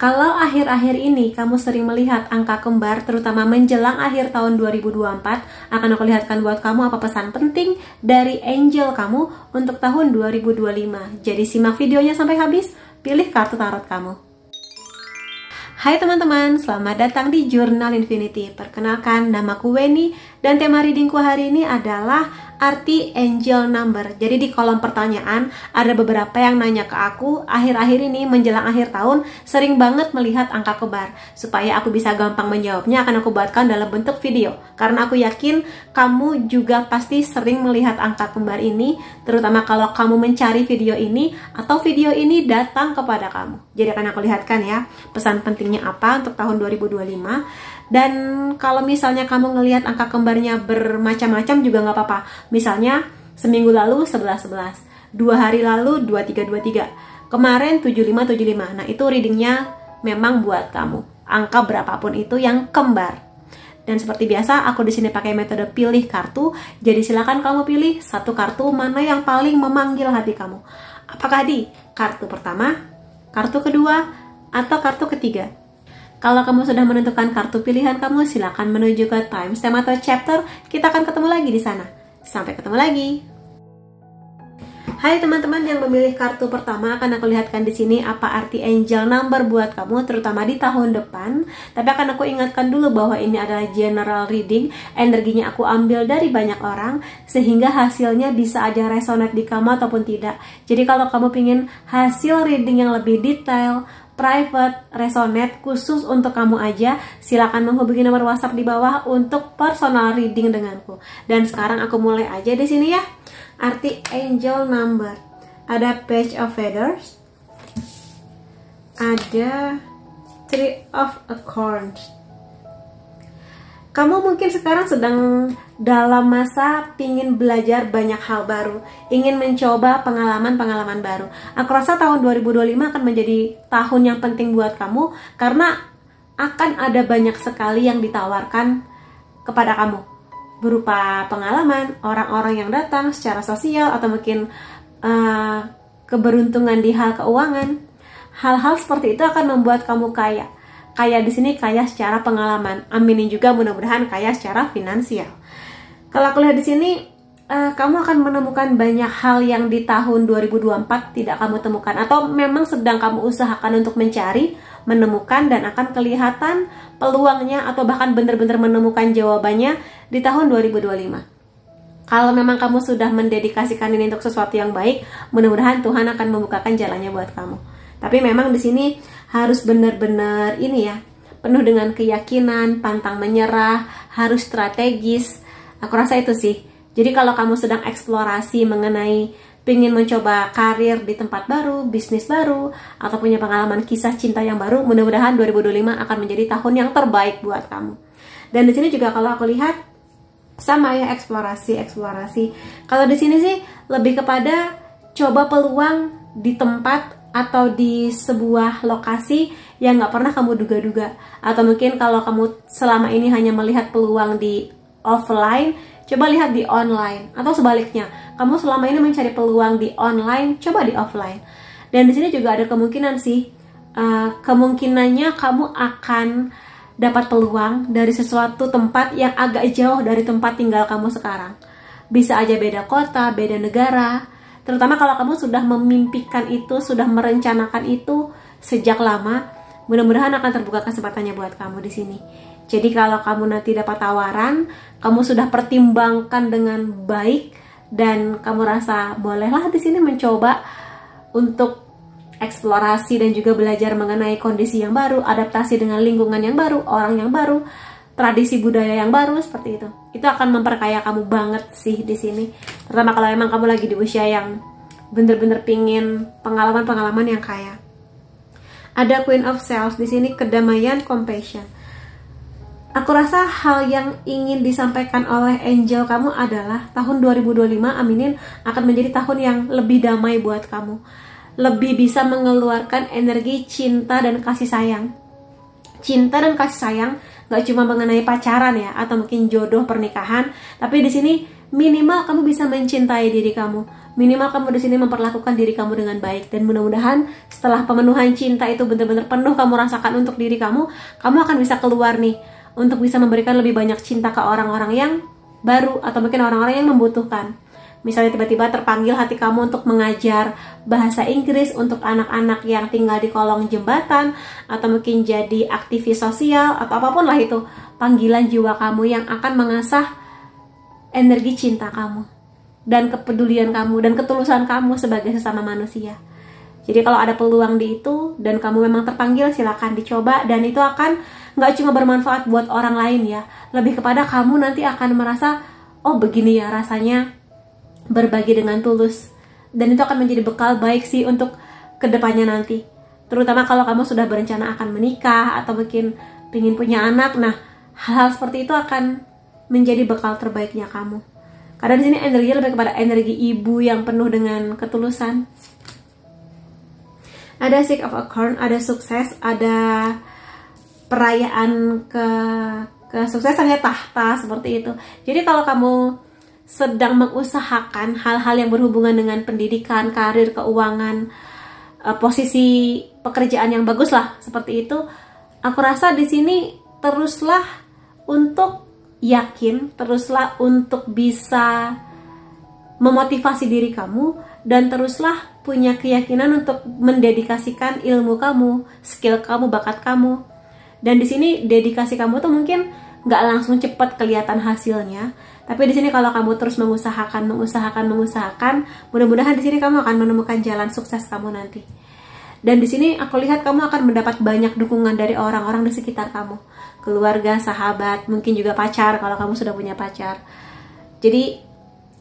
Kalau akhir-akhir ini kamu sering melihat angka kembar, terutama menjelang akhir tahun 2024, akan aku lihatkan buat kamu apa pesan penting dari angel kamu untuk tahun 2025. Jadi simak videonya sampai habis, pilih kartu tarot kamu. Hai teman-teman, selamat datang di Jurnal Infinity. Perkenalkan, namaku Weni dan tema readingku hari ini adalah arti angel number. Jadi di kolom pertanyaan ada beberapa yang nanya ke aku, akhir-akhir ini menjelang akhir tahun sering banget melihat angka kembar. Supaya aku bisa gampang menjawabnya akan aku buatkan dalam bentuk video. Karena aku yakin kamu juga pasti sering melihat angka kembar ini, terutama kalau kamu mencari video ini atau video ini datang kepada kamu. Jadi akan aku lihatkan ya, pesan pentingnya apa untuk tahun 2025. Dan kalau misalnya kamu ngelihat angka kembarnya bermacam-macam juga nggak apa-apa. Misalnya seminggu lalu 11-11, 2 hari lalu 23-23, kemarin 75-75. Nah itu readingnya memang buat kamu. Angka berapapun itu yang kembar. Dan seperti biasa aku di sini pakai metode pilih kartu. Jadi silakan kamu pilih satu kartu mana yang paling memanggil hati kamu. Apakah di kartu pertama, kartu kedua, atau kartu ketiga? Kalau kamu sudah menentukan kartu pilihan kamu, silakan menuju ke timestamp atau chapter. Kita akan ketemu lagi di sana. Sampai ketemu lagi. Hai teman-teman yang memilih kartu pertama, akan aku lihatkan di sini apa arti angel number buat kamu, terutama di tahun depan. Tapi akan aku ingatkan dulu bahwa ini adalah general reading. Energinya aku ambil dari banyak orang, sehingga hasilnya bisa aja resonate di kamu ataupun tidak. Jadi kalau kamu ingin hasil reading yang lebih detail, private, resonate, khusus untuk kamu aja, silakan menghubungi nomor WhatsApp di bawah untuk personal reading denganku. Dan sekarang aku mulai aja di sini ya. Arti angel number. Ada page of feathers. Ada three of acorns. Kamu mungkin sekarang sedang dalam masa pingin belajar banyak hal baru, ingin mencoba pengalaman-pengalaman baru. Aku rasa tahun 2025 akan menjadi tahun yang penting buat kamu karena akan ada banyak sekali yang ditawarkan kepada kamu berupa pengalaman, orang-orang yang datang secara sosial, atau mungkin keberuntungan di hal keuangan. Hal-hal seperti itu akan membuat kamu kaya. Kaya di sini kaya secara pengalaman. Aminin juga mudah-mudahan kaya secara finansial. Kalau aku lihat di sini, kamu akan menemukan banyak hal yang di tahun 2024 tidak kamu temukan, atau memang sedang kamu usahakan untuk mencari, menemukan, dan akan kelihatan peluangnya atau bahkan benar-benar menemukan jawabannya di tahun 2025. Kalau memang kamu sudah mendedikasikan ini untuk sesuatu yang baik, mudah-mudahan Tuhan akan membukakan jalannya buat kamu. Tapi memang di sini harus benar-benar ini ya, penuh dengan keyakinan, pantang menyerah, harus strategis. Aku rasa itu sih. Jadi kalau kamu sedang eksplorasi mengenai pengen mencoba karir di tempat baru, bisnis baru, atau punya pengalaman kisah cinta yang baru, mudah-mudahan 2025 akan menjadi tahun yang terbaik buat kamu. Dan di sini juga kalau aku lihat sama ya, eksplorasi. Kalau di sini sih lebih kepada coba peluang di tempat atau di sebuah lokasi yang nggak pernah kamu duga-duga. Atau mungkin kalau kamu selama ini hanya melihat peluang di offline, coba lihat di online. Atau sebaliknya, kamu selama ini mencari peluang di online, coba di offline. Dan di sini juga ada kemungkinan sih, kemungkinannya kamu akan dapat peluang dari sesuatu tempat yang agak jauh dari tempat tinggal kamu sekarang. Bisa aja beda kota, beda negara. Terutama kalau kamu sudah memimpikan itu, sudah merencanakan itu sejak lama, mudah-mudahan akan terbuka kesempatannya buat kamu di sini. Jadi kalau kamu nanti dapat tawaran, kamu sudah pertimbangkan dengan baik dan kamu rasa bolehlah di sini mencoba untuk eksplorasi dan juga belajar mengenai kondisi yang baru, adaptasi dengan lingkungan yang baru, orang yang baru, tradisi budaya yang baru, seperti itu. Itu akan memperkaya kamu banget sih di sini. Terutama kalau emang kamu lagi di usia yang bener-bener pingin pengalaman-pengalaman yang kaya. Ada Queen of Swords di sini, kedamaian, compassion. Aku rasa hal yang ingin disampaikan oleh angel kamu adalah tahun 2025, aminin, akan menjadi tahun yang lebih damai buat kamu. Lebih bisa mengeluarkan energi cinta dan kasih sayang. Cinta dan kasih sayang gak cuma mengenai pacaran ya, atau mungkin jodoh pernikahan, tapi di sini minimal kamu bisa mencintai diri kamu, Minimal kamu di sini memperlakukan diri kamu dengan baik, dan mudah-mudahan setelah pemenuhan cinta itu benar-benar penuh kamu rasakan untuk diri kamu, kamu akan bisa keluar nih untuk bisa memberikan lebih banyak cinta ke orang-orang yang baru atau mungkin orang-orang yang membutuhkan. Misalnya tiba-tiba terpanggil hati kamu untuk mengajar bahasa Inggris untuk anak-anak yang tinggal di kolong jembatan, atau mungkin jadi aktivis sosial, atau apapun lah itu panggilan jiwa kamu yang akan mengasah energi cinta kamu dan kepedulian kamu dan ketulusan kamu sebagai sesama manusia. Jadi kalau ada peluang di itu dan kamu memang terpanggil, silakan dicoba, dan itu akan nggak cuma bermanfaat buat orang lain ya, lebih kepada kamu nanti akan merasa, oh begini ya rasanya berbagi dengan tulus, dan itu akan menjadi bekal baik sih untuk kedepannya nanti, terutama kalau kamu sudah berencana akan menikah atau mungkin ingin punya anak. Nah, hal-hal seperti itu akan menjadi bekal terbaiknya kamu, karena di sini energinya lebih kepada energi ibu yang penuh dengan ketulusan. Ada Six of Acorn, ada sukses, ada perayaan kesuksesan ya, tahta seperti itu. Jadi kalau kamu sedang mengusahakan hal-hal yang berhubungan dengan pendidikan, karir, keuangan, posisi pekerjaan yang bagus lah seperti itu, aku rasa di sini teruslah untuk yakin, teruslah untuk bisa memotivasi diri kamu, dan teruslah punya keyakinan untuk mendedikasikan ilmu kamu, skill kamu, bakat kamu. Dan di sini dedikasi kamu tuh mungkin nggak langsung cepat kelihatan hasilnya, tapi di sini kalau kamu terus mengusahakan, mudah-mudahan di sini kamu akan menemukan jalan sukses kamu nanti. Dan di sini aku lihat kamu akan mendapat banyak dukungan dari orang-orang di sekitar kamu, keluarga, sahabat, mungkin juga pacar kalau kamu sudah punya pacar. Jadi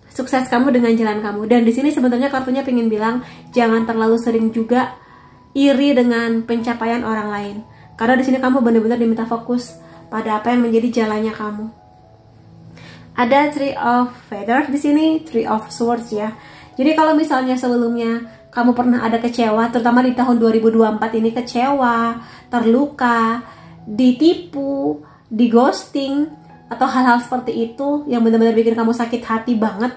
sukses kamu dengan jalan kamu. Dan di sini sebenarnya kartunya pengen bilang jangan terlalu sering juga iri dengan pencapaian orang lain, karena di sini kamu benar-benar diminta fokus pada apa yang menjadi jalannya kamu. Ada Three of Feathers di sini, Three of Swords ya. Jadi kalau misalnya sebelumnya kamu pernah ada kecewa, terutama di tahun 2024 ini kecewa, terluka, ditipu, di ghosting, atau hal-hal seperti itu yang benar-benar bikin kamu sakit hati banget,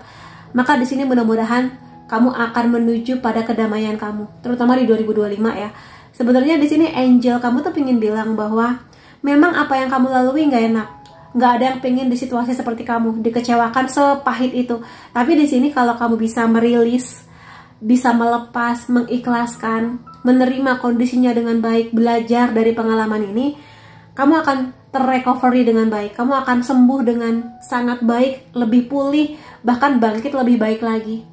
maka di sini mudah-mudahan kamu akan menuju pada kedamaian kamu, terutama di 2025 ya. Sebenarnya di sini angel kamu tuh pengen bilang bahwa memang apa yang kamu lalui nggak enak, nggak ada yang pengen di situasi seperti kamu, dikecewakan sepahit itu. Tapi di sini kalau kamu bisa merilis, bisa melepas, mengikhlaskan, menerima kondisinya dengan baik, belajar dari pengalaman ini, kamu akan terrecovery dengan baik, kamu akan sembuh dengan sangat baik, lebih pulih, bahkan bangkit lebih baik lagi.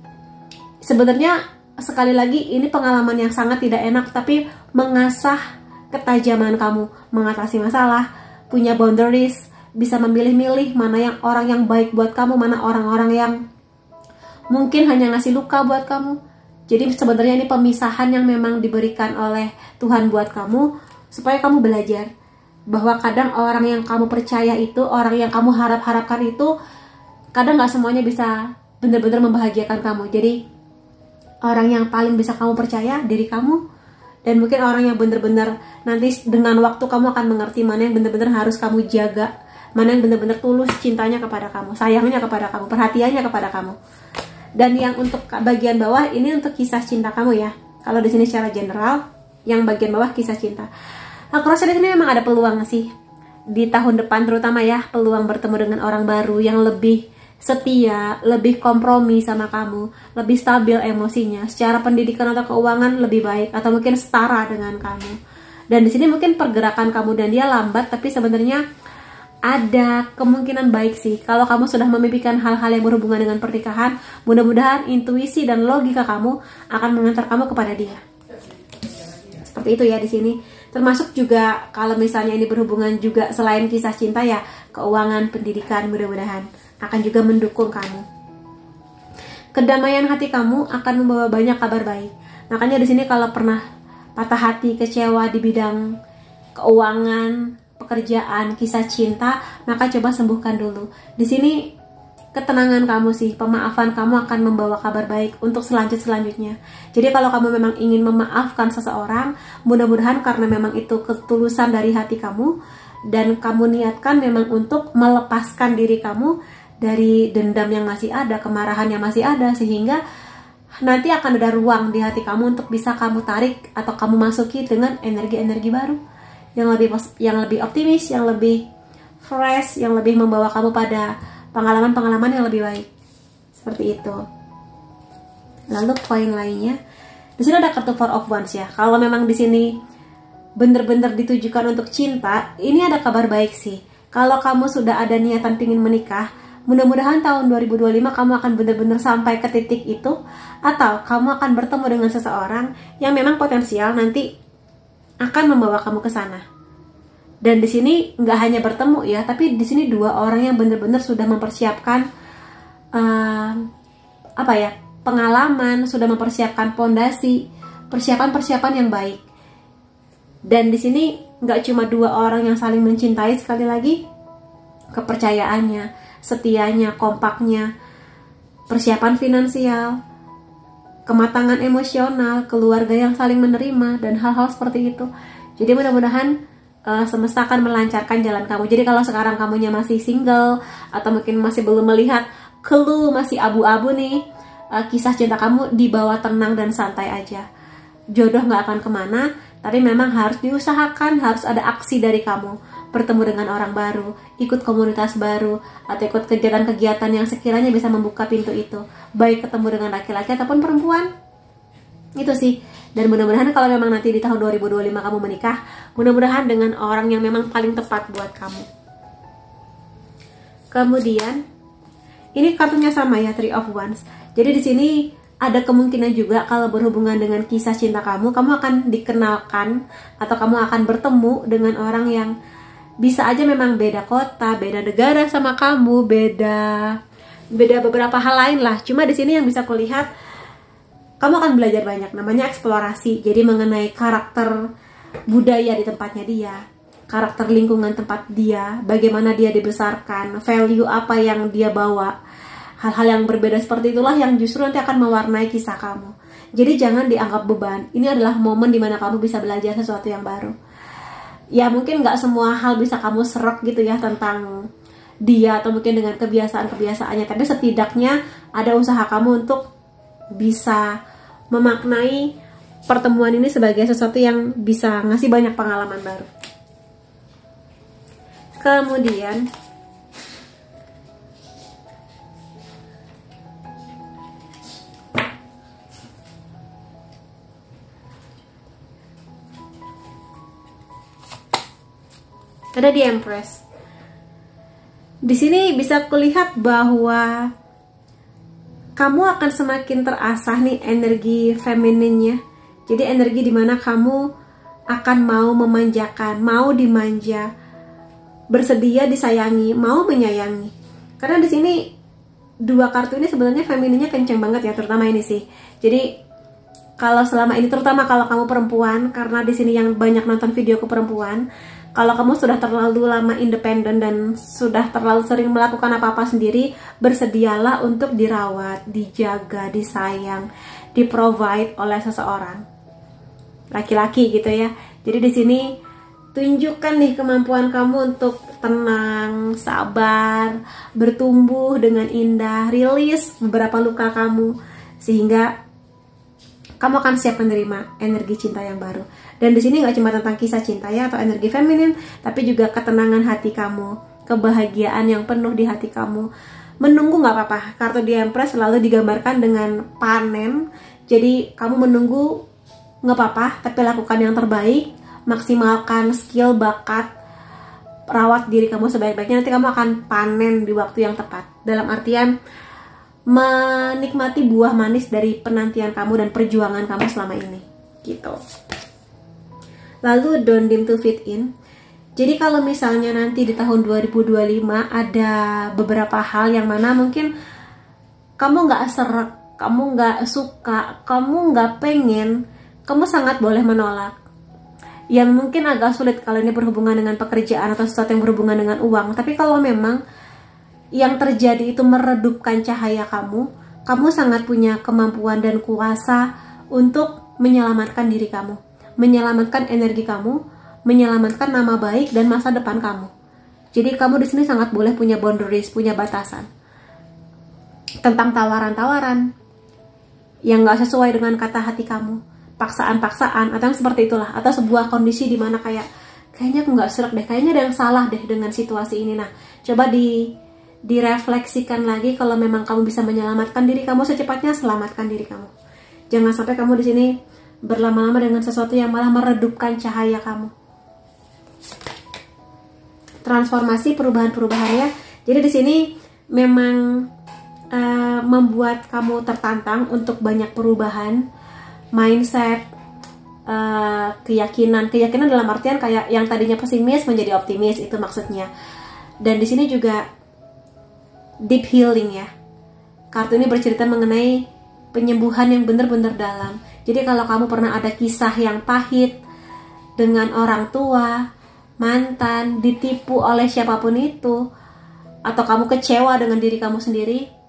Sebenarnya sekali lagi ini pengalaman yang sangat tidak enak, tapi mengasah ketajaman kamu mengatasi masalah, punya boundaries, bisa memilih-milih mana yang orang yang baik buat kamu, mana orang-orang yang mungkin hanya ngasih luka buat kamu. Jadi sebenarnya ini pemisahan yang memang diberikan oleh Tuhan buat kamu, supaya kamu belajar bahwa kadang orang yang kamu percaya itu, orang yang kamu harap-harapkan itu, kadang gak semuanya bisa benar-benar membahagiakan kamu. Jadi orang yang paling bisa kamu percaya, diri kamu. Dan mungkin orang yang benar-benar nanti dengan waktu kamu akan mengerti mana yang benar-benar harus kamu jaga, mana yang benar-benar tulus cintanya kepada kamu, sayangnya kepada kamu, perhatiannya kepada kamu. Dan yang untuk bagian bawah ini untuk kisah cinta kamu ya. Kalau di sini secara general, yang bagian bawah kisah cinta. Aku rasa di sini memang ada peluang sih di tahun depan, terutama ya, peluang bertemu dengan orang baru yang lebih setia, lebih kompromi sama kamu, lebih stabil emosinya, secara pendidikan atau keuangan lebih baik, atau mungkin setara dengan kamu. Dan di sini mungkin pergerakan kamu dan dia lambat, tapi sebenarnya ada kemungkinan baik sih kalau kamu sudah memimpikan hal-hal yang berhubungan dengan pernikahan. Mudah-mudahan intuisi dan logika kamu akan mengantar kamu kepada dia. Seperti itu ya di sini. Termasuk juga kalau misalnya ini berhubungan juga selain kisah cinta ya, keuangan, pendidikan, mudah-mudahan akan juga mendukung kamu. Kedamaian hati kamu akan membawa banyak kabar baik. Makanya di sini kalau pernah patah hati, kecewa di bidang keuangan, pekerjaan, kisah cinta, maka coba sembuhkan dulu. Di sini ketenangan kamu sih, pemaafan kamu akan membawa kabar baik untuk selanjutnya. Jadi kalau kamu memang ingin memaafkan seseorang, mudah-mudahan karena memang itu ketulusan dari hati kamu, dan kamu niatkan memang untuk melepaskan diri kamu dari dendam yang masih ada, kemarahan yang masih ada, sehingga nanti akan ada ruang di hati kamu untuk bisa kamu tarik atau kamu masuki dengan energi-energi baru yang lebih optimis, yang lebih fresh, yang lebih membawa kamu pada pengalaman-pengalaman yang lebih baik. Seperti itu. Lalu poin lainnya, di sini ada kartu Four of Wands ya. Kalau memang di sini bener-bener ditujukan untuk cinta, ini ada kabar baik sih. Kalau kamu sudah ada niatan pingin menikah, mudah-mudahan tahun 2025 kamu akan benar-benar sampai ke titik itu, atau kamu akan bertemu dengan seseorang yang memang potensial nanti akan membawa kamu ke sana. Dan di sini nggak hanya bertemu ya, tapi di sini dua orang yang benar-benar sudah mempersiapkan pengalaman, sudah mempersiapkan pondasi, persiapan-persiapan yang baik. Dan di sini nggak cuma dua orang yang saling mencintai, sekali lagi kepercayaannya, setianya, kompaknya, persiapan finansial, kematangan emosional, keluarga yang saling menerima, dan hal-hal seperti itu. Jadi mudah-mudahan semesta akan melancarkan jalan kamu. Jadi kalau sekarang kamunya masih single, atau mungkin masih belum melihat clue, masih abu-abu nih, kisah cinta kamu, dibawa tenang dan santai aja. Jodoh nggak akan kemana, tapi memang harus diusahakan, harus ada aksi dari kamu. Bertemu dengan orang baru, ikut komunitas baru, atau ikut kegiatan-kegiatan yang sekiranya bisa membuka pintu itu, baik ketemu dengan laki-laki ataupun perempuan. Itu sih. Dan mudah-mudahan kalau memang nanti di tahun 2025 kamu menikah, mudah-mudahan dengan orang yang memang paling tepat buat kamu. Kemudian ini kartunya sama ya, Three of Wands. Jadi di sini ada kemungkinan juga kalau berhubungan dengan kisah cinta kamu akan dikenalkan atau kamu akan bertemu dengan orang yang bisa aja memang beda kota, beda negara sama kamu, beda beberapa hal lain lah. Cuma di sini yang bisa kulihat, kamu akan belajar banyak, namanya eksplorasi. Jadi mengenai karakter budaya di tempatnya dia, karakter lingkungan tempat dia, bagaimana dia dibesarkan, value apa yang dia bawa. Hal-hal yang berbeda seperti itulah yang justru nanti akan mewarnai kisah kamu. Jadi jangan dianggap beban. Ini adalah momen dimana kamu bisa belajar sesuatu yang baru. Ya mungkin nggak semua hal bisa kamu serap gitu ya tentang dia, atau mungkin dengan kebiasaan-kebiasaannya. Tapi setidaknya ada usaha kamu untuk bisa memaknai pertemuan ini sebagai sesuatu yang bisa ngasih banyak pengalaman baru. Kemudian ada di Empress. Di sini bisa kulihat bahwa kamu akan semakin terasah nih energi femininnya. Jadi energi dimana kamu akan mau memanjakan, mau dimanja, bersedia disayangi, mau menyayangi. Karena di sini dua kartu ini sebenarnya femininnya kenceng banget ya, terutama ini sih. Jadi kalau selama ini, terutama kalau kamu perempuan, karena di sini yang banyak nonton videoku perempuan, kalau kamu sudah terlalu lama independen dan sudah terlalu sering melakukan apa-apa sendiri, bersedialah untuk dirawat, dijaga, disayang, diprovide oleh seseorang. Laki-laki gitu ya. Jadi di sini tunjukkan nih kemampuan kamu untuk tenang, sabar, bertumbuh dengan indah, rilis beberapa luka kamu, sehingga kamu akan siap menerima energi cinta yang baru. Dan di sini nggak cuma tentang kisah cinta ya, atau energi feminin, tapi juga ketenangan hati kamu, kebahagiaan yang penuh di hati kamu. Menunggu nggak apa-apa. Kartu di Empress selalu digambarkan dengan panen. Jadi kamu menunggu nggak apa-apa, tapi lakukan yang terbaik, maksimalkan skill, bakat, rawat diri kamu sebaik-baiknya. Nanti kamu akan panen di waktu yang tepat. Dalam artian menikmati buah manis dari penantian kamu dan perjuangan kamu selama ini, gitu. Lalu don't dim to fit in. Jadi kalau misalnya nanti di tahun 2025 ada beberapa hal yang mana mungkin kamu nggak seret, kamu nggak suka, kamu nggak pengen, kamu sangat boleh menolak. Yang mungkin agak sulit kalau ini berhubungan dengan pekerjaan atau sesuatu yang berhubungan dengan uang. Tapi kalau memang yang terjadi itu meredupkan cahaya kamu, kamu sangat punya kemampuan dan kuasa untuk menyelamatkan diri kamu, menyelamatkan energi kamu, menyelamatkan nama baik dan masa depan kamu. Jadi kamu di sini sangat boleh punya boundaries, punya batasan tentang tawaran-tawaran, yang gak sesuai dengan kata hati kamu, paksaan-paksaan atau yang seperti itulah, atau sebuah kondisi di mana kayaknya aku gak serak deh, kayaknya ada yang salah deh dengan situasi ini. Nah, coba direfleksikan lagi. Kalau memang kamu bisa menyelamatkan diri kamu secepatnya, selamatkan diri kamu. Jangan sampai kamu di sini berlama-lama dengan sesuatu yang malah meredupkan cahaya kamu. Transformasi, perubahan-perubahan ya. Jadi di sini memang membuat kamu tertantang untuk banyak perubahan mindset, keyakinan dalam artian kayak yang tadinya pesimis menjadi optimis, itu maksudnya. Dan di sini juga deep healing ya. Kartu ini bercerita mengenai penyembuhan yang benar-benar dalam. Jadi kalau kamu pernah ada kisah yang pahit dengan orang tua, mantan, ditipu oleh siapapun itu, atau kamu kecewa dengan diri kamu sendiri,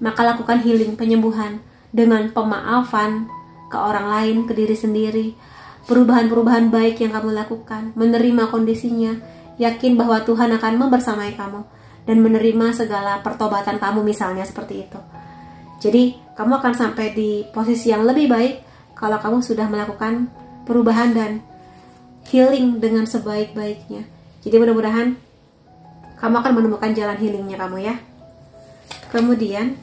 maka lakukan healing, penyembuhan dengan pemaafan ke orang lain, ke diri sendiri. Perubahan-perubahan baik yang kamu lakukan, menerima kondisinya, yakin bahwa Tuhan akan membersamai kamu dan menerima segala pertobatan kamu, misalnya seperti itu. Jadi kamu akan sampai di posisi yang lebih baik kalau kamu sudah melakukan perubahan dan healing dengan sebaik-baiknya. Jadi mudah-mudahan kamu akan menemukan jalan healingnya kamu ya. Kemudian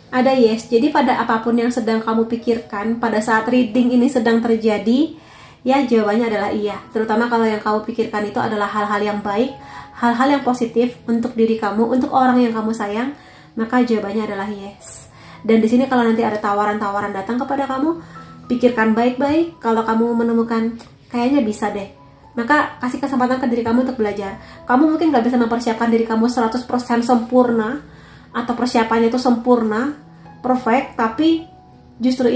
ada yes. Jadi pada apapun yang sedang kamu pikirkan pada saat reading ini sedang terjadi, ya jawabannya adalah iya. Terutama kalau yang kamu pikirkan itu adalah hal-hal yang baik, hal-hal yang positif untuk diri kamu, untuk orang yang kamu sayang, maka jawabannya adalah yes. Dan di sini kalau nanti ada tawaran-tawaran datang kepada kamu, pikirkan baik-baik. Kalau kamu menemukan kayaknya bisa deh, maka kasih kesempatan ke diri kamu untuk belajar. Kamu mungkin gak bisa mempersiapkan diri kamu 100% sempurna, atau persiapannya itu sempurna, perfect, tapi justru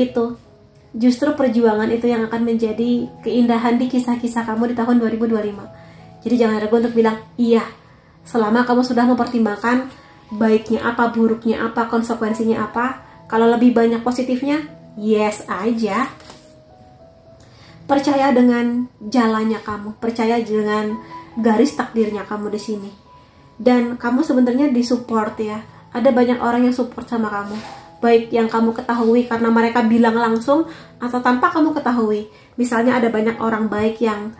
perjuangan itu yang akan menjadi keindahan di kisah-kisah kamu di tahun 2025. Jadi jangan ragu untuk bilang iya, selama kamu sudah mempertimbangkan baiknya apa, buruknya apa, konsekuensinya apa. Kalau lebih banyak positifnya, yes aja. Percaya dengan jalannya kamu, percaya dengan garis takdirnya kamu di sini. Dan kamu sebenarnya disupport ya. Ada banyak orang yang support sama kamu, baik yang kamu ketahui karena mereka bilang langsung atau tanpa kamu ketahui. Misalnya ada banyak orang baik yang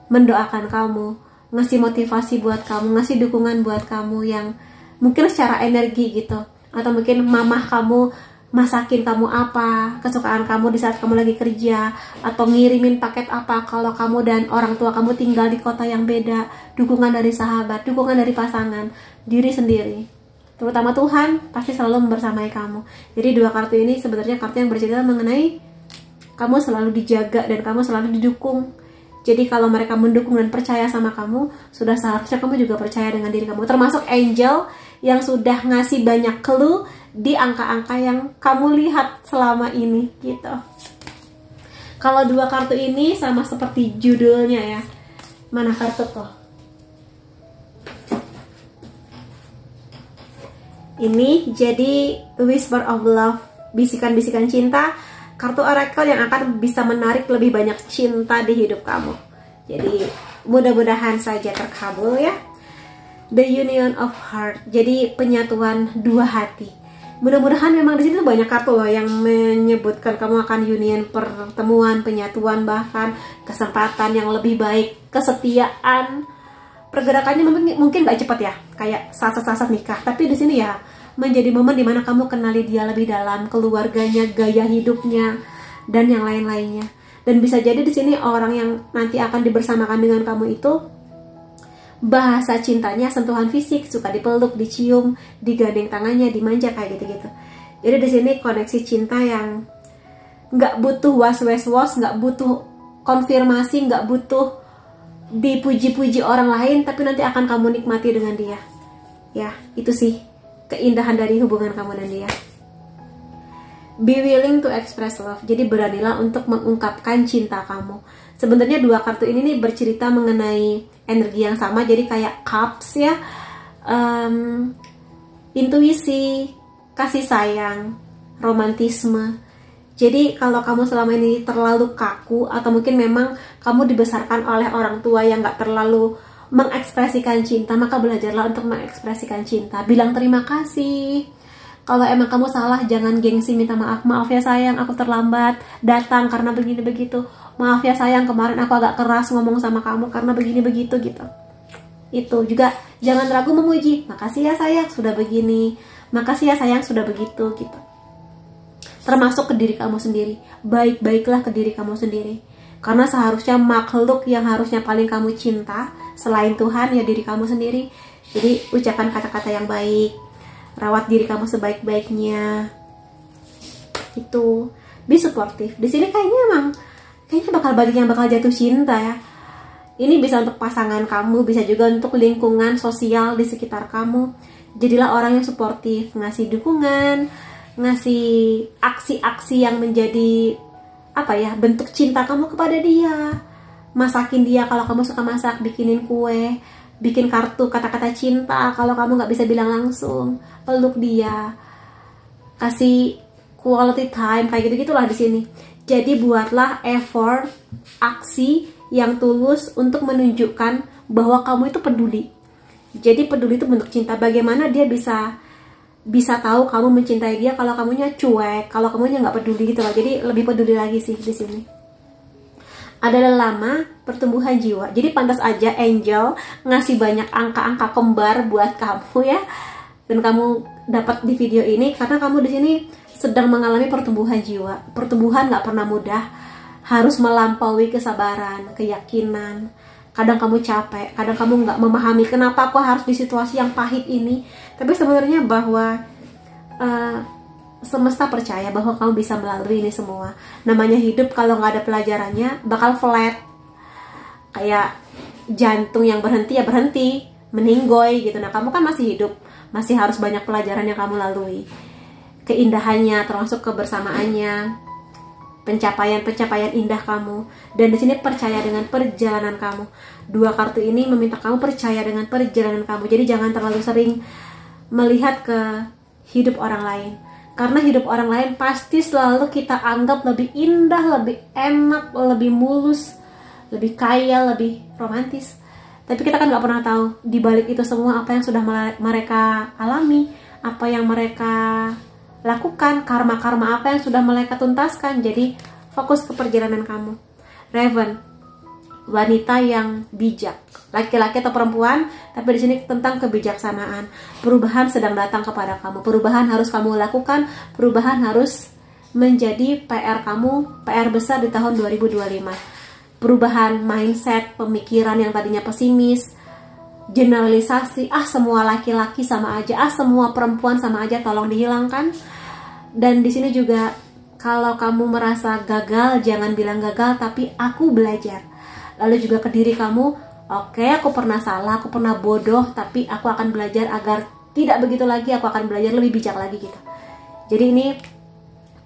mendoakan kamu, ngasih motivasi buat kamu, ngasih dukungan buat kamu yang mungkin secara energi gitu. Atau mungkin mamah kamu masakin kamu apa, kesukaan kamu di saat kamu lagi kerja, atau ngirimin paket apa kalau kamu dan orang tua kamu tinggal di kota yang beda. Dukungan dari sahabat, dukungan dari pasangan, diri sendiri, terutama Tuhan pasti selalu membersamai kamu. Jadi dua kartu ini sebenarnya kartu yang bercerita mengenai kamu selalu dijaga dan kamu selalu didukung. Jadi kalau mereka mendukung dan percaya sama kamu, sudah seharusnya kamu juga percaya dengan diri kamu. Termasuk angel yang sudah ngasih banyak clue di angka-angka yang kamu lihat selama ini gitu. Kalau dua kartu ini sama seperti judulnya ya. Mana kartu tuh? Ini jadi Whisper of Love, bisikan-bisikan cinta, kartu oracle yang akan bisa menarik lebih banyak cinta di hidup kamu. Jadi mudah-mudahan saja terkabul ya. The Union of Heart, jadi penyatuan dua hati. Mudah-mudahan memang di situ banyak kartu loh yang menyebutkan kamu akan union, pertemuan, penyatuan, bahkan kesempatan yang lebih baik, kesetiaan. Pergerakannya mungkin gak cepat ya, kayak sasat-sasat nikah, tapi di sini ya menjadi momen dimana kamu kenali dia lebih dalam, keluarganya, gaya hidupnya, dan yang lain-lainnya. Dan bisa jadi di sini orang yang nanti akan dibersamakan dengan kamu itu bahasa cintanya sentuhan fisik, suka dipeluk, dicium, digandeng tangannya, dimanja kayak gitu-gitu. Jadi di sini koneksi cinta yang nggak butuh was-was, nggak butuh konfirmasi, nggak butuh dipuji-puji orang lain, tapi nanti akan kamu nikmati dengan dia. Ya, itu sih keindahan dari hubungan kamu dan dia. Be willing to express love. Jadi beranilah untuk mengungkapkan cinta kamu. Sebenarnya dua kartu ini nih bercerita mengenai energi yang sama. Jadi kayak cups ya, intuisi, kasih sayang, romantisme. Jadi kalau kamu selama ini terlalu kaku, atau mungkin memang kamu dibesarkan oleh orang tua yang gak terlalu mengekspresikan cinta, maka belajarlah untuk mengekspresikan cinta. Bilang terima kasih, Kalau emang kamu salah, jangan gengsi minta maaf. Maaf ya sayang, aku terlambat datang karena begini begitu. Maaf ya sayang, kemarin aku agak keras ngomong sama kamu karena begini begitu gitu. Itu juga jangan ragu memuji. Makasih ya sayang sudah begini. Makasih ya sayang sudah begitu gitu. Termasuk ke diri kamu sendiri. Baik-baiklah ke diri kamu sendiri. Karena seharusnya makhluk yang harusnya paling kamu cinta selain Tuhan ya diri kamu sendiri. Jadi ucapkan kata-kata yang baik. Rawat diri kamu sebaik-baiknya. Itu be supportive. Di sini kayaknya bakal banyak yang bakal jatuh cinta ya. Ini bisa untuk pasangan kamu, bisa juga untuk lingkungan sosial di sekitar kamu. Jadilah orang yang suportif, ngasih dukungan, ngasih aksi-aksi yang menjadi bentuk cinta kamu kepada dia. Masakin dia kalau kamu suka masak, bikinin kue, bikin kartu kata-kata cinta kalau kamu nggak bisa bilang langsung, peluk dia, kasih quality time, kayak gitu-gitulah di sini. Jadi buatlah effort, aksi yang tulus untuk menunjukkan bahwa kamu itu peduli. Jadi peduli itu bentuk cinta. Bagaimana dia bisa tahu kamu mencintai dia kalau kamunya cuek, kalau kamunya nggak peduli gitu lah. Jadi lebih peduli lagi sih di sini. Adalah lama pertumbuhan jiwa. Jadi pantas aja Angel ngasih banyak angka-angka kembar buat kamu ya. Dan kamu dapat di video ini karena kamu di sini sedang mengalami pertumbuhan jiwa. Pertumbuhan nggak pernah mudah. Harus melampaui kesabaran, keyakinan. Kadang kamu capek, kadang kamu nggak memahami kenapa aku harus di situasi yang pahit ini. Tapi sebenarnya bahwa semesta percaya bahwa kamu bisa melalui ini semua. Namanya hidup kalau nggak ada pelajarannya bakal flat. Kayak jantung yang berhenti ya berhenti, meninggoy gitu. Nah kamu kan masih hidup, masih harus banyak pelajaran yang kamu lalui. Keindahannya, termasuk kebersamaannya, pencapaian indah kamu. Dan di sini percaya dengan perjalanan kamu. Dua kartu ini meminta kamu percaya dengan perjalanan kamu. Jadi jangan terlalu sering melihat ke hidup orang lain. Karena hidup orang lain pasti selalu kita anggap lebih indah, lebih enak, lebih mulus, lebih kaya, lebih romantis. Tapi kita kan nggak pernah tahu di balik itu semua apa yang sudah mereka alami, apa yang mereka lakukan, karma-karma apa yang sudah mereka tuntaskan. Jadi fokus ke perjalanan kamu. Raven, wanita yang bijak, laki-laki atau perempuan, tapi di sini tentang kebijaksanaan. Perubahan sedang datang kepada kamu. Perubahan harus kamu lakukan. Perubahan harus menjadi PR kamu, PR besar di tahun 2025. Perubahan mindset, pemikiran yang tadinya pesimis, generalisasi, semua laki-laki sama aja, semua perempuan sama aja, tolong dihilangkan. Dan di sini juga kalau kamu merasa gagal, jangan bilang gagal, tapi aku belajar. Lalu juga ke diri kamu, oke, aku pernah salah, aku pernah bodoh, tapi aku akan belajar agar tidak begitu lagi, aku akan belajar lebih bijak lagi gitu. Jadi ini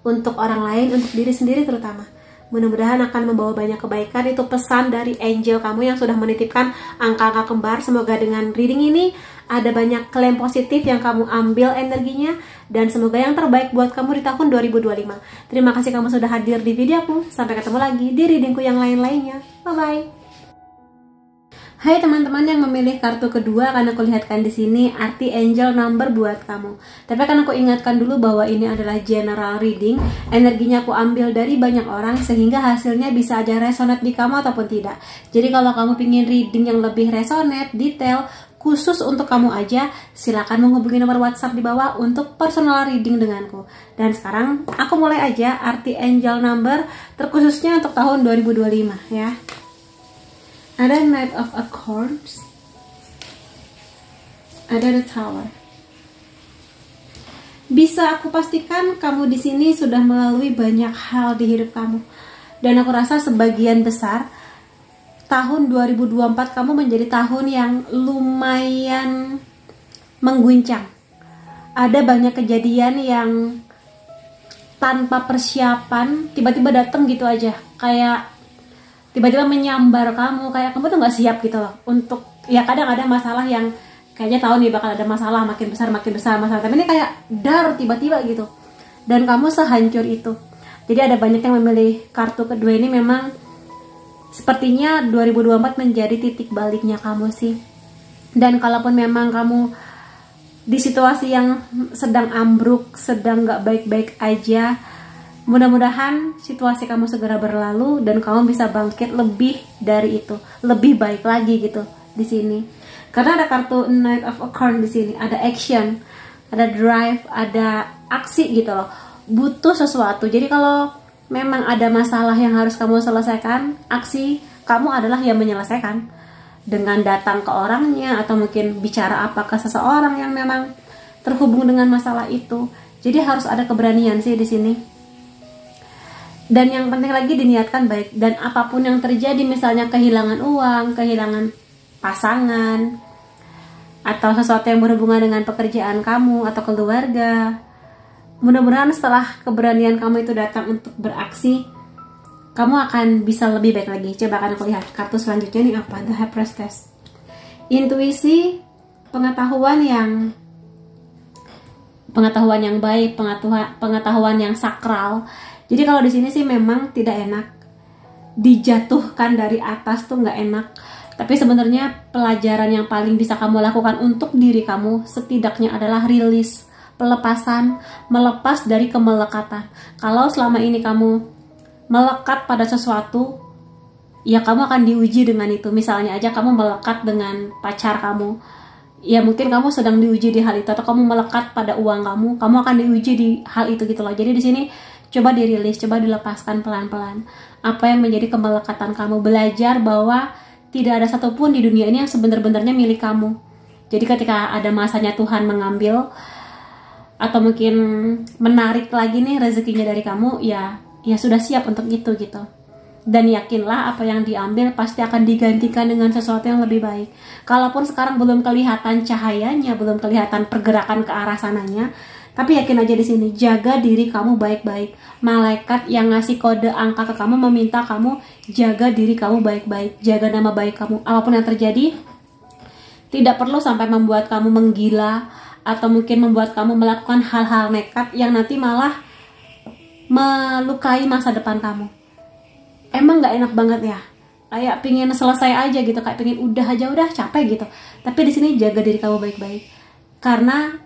untuk orang lain, untuk diri sendiri terutama. Mudah-mudahan akan membawa banyak kebaikan. Itu pesan dari angel kamu yang sudah menitipkan angka-angka kembar. Semoga dengan reading ini ada banyak klaim positif yang kamu ambil energinya, dan semoga yang terbaik buat kamu di tahun 2025. Terima kasih kamu sudah hadir di videoku. Sampai ketemu lagi di readingku yang lain-lainnya. Bye-bye. Hai teman-teman yang memilih kartu kedua, karena aku lihatkan di sini arti angel number buat kamu. Tapi kan aku ingatkan dulu bahwa ini adalah general reading. Energinya aku ambil dari banyak orang sehingga hasilnya bisa aja resonate di kamu ataupun tidak. Jadi kalau kamu pingin reading yang lebih resonate, detail, khusus untuk kamu aja, silakan menghubungi nomor WhatsApp di bawah untuk personal reading denganku. Dan sekarang aku mulai aja arti angel number terkhususnya untuk tahun 2025 ya. Ada Knight of Accords, ada The Tower. Bisa aku pastikan kamu di sini sudah melalui banyak hal di hidup kamu, dan aku rasa sebagian besar tahun 2024 kamu menjadi tahun yang lumayan mengguncang. Ada banyak kejadian yang tanpa persiapan tiba-tiba datang gitu aja, kayak tiba-tiba menyambar kamu, kayak kamu tuh nggak siap gitu loh. Untuk ya kadang ada masalah yang kayaknya tahu nih bakal ada masalah makin besar masalah, tapi ini kayak dar tiba-tiba gitu, dan kamu sehancur itu. Jadi ada banyak yang memilih kartu kedua ini. Memang sepertinya 2024 menjadi titik baliknya kamu sih. Dan kalaupun memang kamu di situasi yang sedang ambruk, sedang gak baik-baik aja. Mudah-mudahan situasi kamu segera berlalu dan kamu bisa bangkit lebih dari itu, lebih baik lagi gitu di sini. Karena ada kartu Knight of Acorn di sini, ada action, ada drive, ada aksi gitu loh. Butuh sesuatu. Jadi kalau memang ada masalah yang harus kamu selesaikan, aksi kamu adalah yang menyelesaikan. Dengan datang ke orangnya atau mungkin bicara apa ke seseorang yang memang terhubung dengan masalah itu. Jadi harus ada keberanian sih di sini. Dan yang penting lagi diniatkan baik, dan apapun yang terjadi, misalnya kehilangan uang, kehilangan pasangan, atau sesuatu yang berhubungan dengan pekerjaan kamu atau keluarga, mudah-mudahan setelah keberanian kamu itu datang untuk beraksi, kamu akan bisa lebih baik lagi. Coba akan aku lihat kartu selanjutnya ini apa? The High Priestess. Intuisi, pengetahuan yang baik, pengetahuan yang sakral. Jadi kalau di sini sih memang tidak enak, dijatuhkan dari atas tuh nggak enak. Tapi sebenarnya pelajaran yang paling bisa kamu lakukan untuk diri kamu setidaknya adalah rilis, pelepasan, melepas dari kemelekatan. Kalau selama ini kamu melekat pada sesuatu, ya kamu akan diuji dengan itu. Misalnya aja kamu melekat dengan pacar kamu, ya mungkin kamu sedang diuji di hal itu, atau kamu melekat pada uang kamu akan diuji di hal itu gitu loh. Jadi di sini coba dirilis, coba dilepaskan pelan-pelan apa yang menjadi kemelekatan kamu. Belajar bahwa tidak ada satupun di dunia ini yang sebenarnya milik kamu. Jadi ketika ada masanya Tuhan mengambil atau mungkin menarik lagi nih rezekinya dari kamu, ya sudah siap untuk itu gitu. Dan yakinlah apa yang diambil pasti akan digantikan dengan sesuatu yang lebih baik. Kalaupun sekarang belum kelihatan cahayanya, belum kelihatan pergerakan ke arah sananya, tapi yakin aja di sini, jaga diri kamu baik-baik. Malaikat yang ngasih kode angka ke kamu meminta kamu jaga diri kamu baik-baik, jaga nama baik kamu. Apapun yang terjadi, tidak perlu sampai membuat kamu menggila atau mungkin membuat kamu melakukan hal-hal nekat yang nanti malah melukai masa depan kamu. Emang nggak enak banget ya, kayak pingin selesai aja gitu, kayak pingin udah capek gitu. Tapi di sini jaga diri kamu baik-baik, karena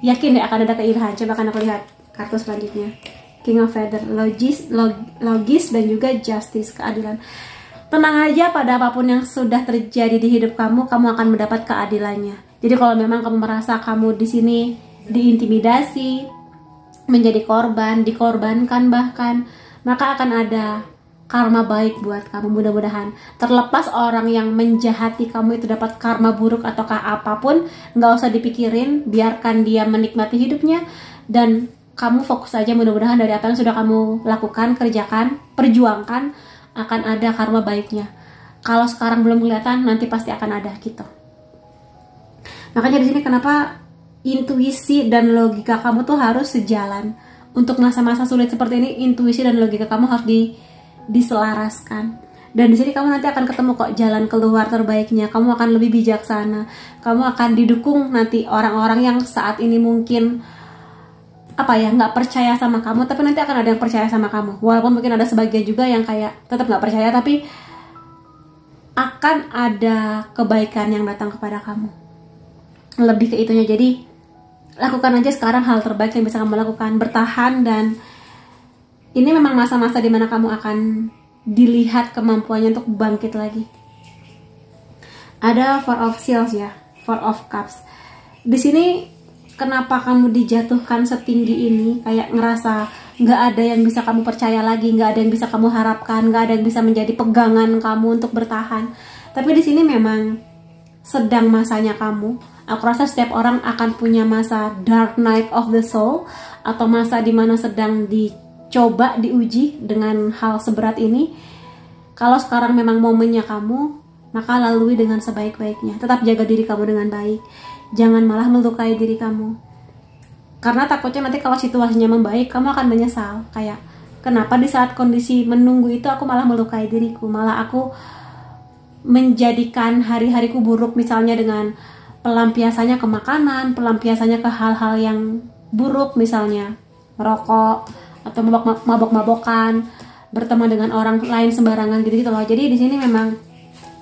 yakin deh akan ada keilihan. Coba kan aku lihat kartu selanjutnya, King of Feather, logis dan juga justice, keadilan. Tenang aja, pada apapun yang sudah terjadi di hidup kamu akan mendapat keadilannya. Jadi kalau memang kamu merasa kamu di sini diintimidasi, menjadi korban, dikorbankan bahkan, maka akan ada karma baik buat kamu. Mudah-mudahan terlepas orang yang menjahati kamu itu dapat karma buruk ataukah apapun, nggak usah dipikirin, biarkan dia menikmati hidupnya dan kamu fokus aja. Mudah-mudahan dari apa yang sudah kamu lakukan, kerjakan, perjuangkan, akan ada karma baiknya. Kalau sekarang belum kelihatan, nanti pasti akan ada gitu. Makanya di sini kenapa intuisi dan logika kamu tuh harus sejalan. Untuk masa-masa sulit seperti ini, intuisi dan logika kamu harus diselaraskan. Dan di sini kamu nanti akan ketemu kok jalan keluar terbaiknya. Kamu akan lebih bijaksana. Kamu akan didukung nanti orang-orang yang saat ini mungkin nggak percaya sama kamu, tapi nanti akan ada yang percaya sama kamu. Walaupun mungkin ada sebagian juga yang kayak tetap nggak percaya, tapi akan ada kebaikan yang datang kepada kamu. Lebih ke itunya. Jadi lakukan aja sekarang hal terbaik yang bisa kamu lakukan, bertahan. Dan ini memang masa-masa dimana kamu akan dilihat kemampuannya untuk bangkit lagi. Ada Four of Shields ya, Four of Cups. Di sini kenapa kamu dijatuhkan setinggi ini, kayak ngerasa nggak ada yang bisa kamu percaya lagi, nggak ada yang bisa kamu harapkan, nggak ada yang bisa menjadi pegangan kamu untuk bertahan. Tapi di sini memang sedang masanya kamu. Aku rasa setiap orang akan punya masa dark night of the soul, atau masa dimana sedang dicoba, diuji dengan hal seberat ini. Kalau sekarang memang momennya kamu, maka lalui dengan sebaik-baiknya. Tetap jaga diri kamu dengan baik, jangan malah melukai diri kamu. Karena takutnya nanti kalau situasinya membaik, kamu akan menyesal. Kayak, kenapa di saat kondisi menunggu itu aku malah melukai diriku, malah aku menjadikan hari-hariku buruk, misalnya dengan pelampiasannya ke makanan, pelampiasannya ke hal-hal yang buruk, misalnya merokok atau mabok-mabokan, berteman dengan orang lain sembarangan gitu-gitu loh. Jadi di sini memang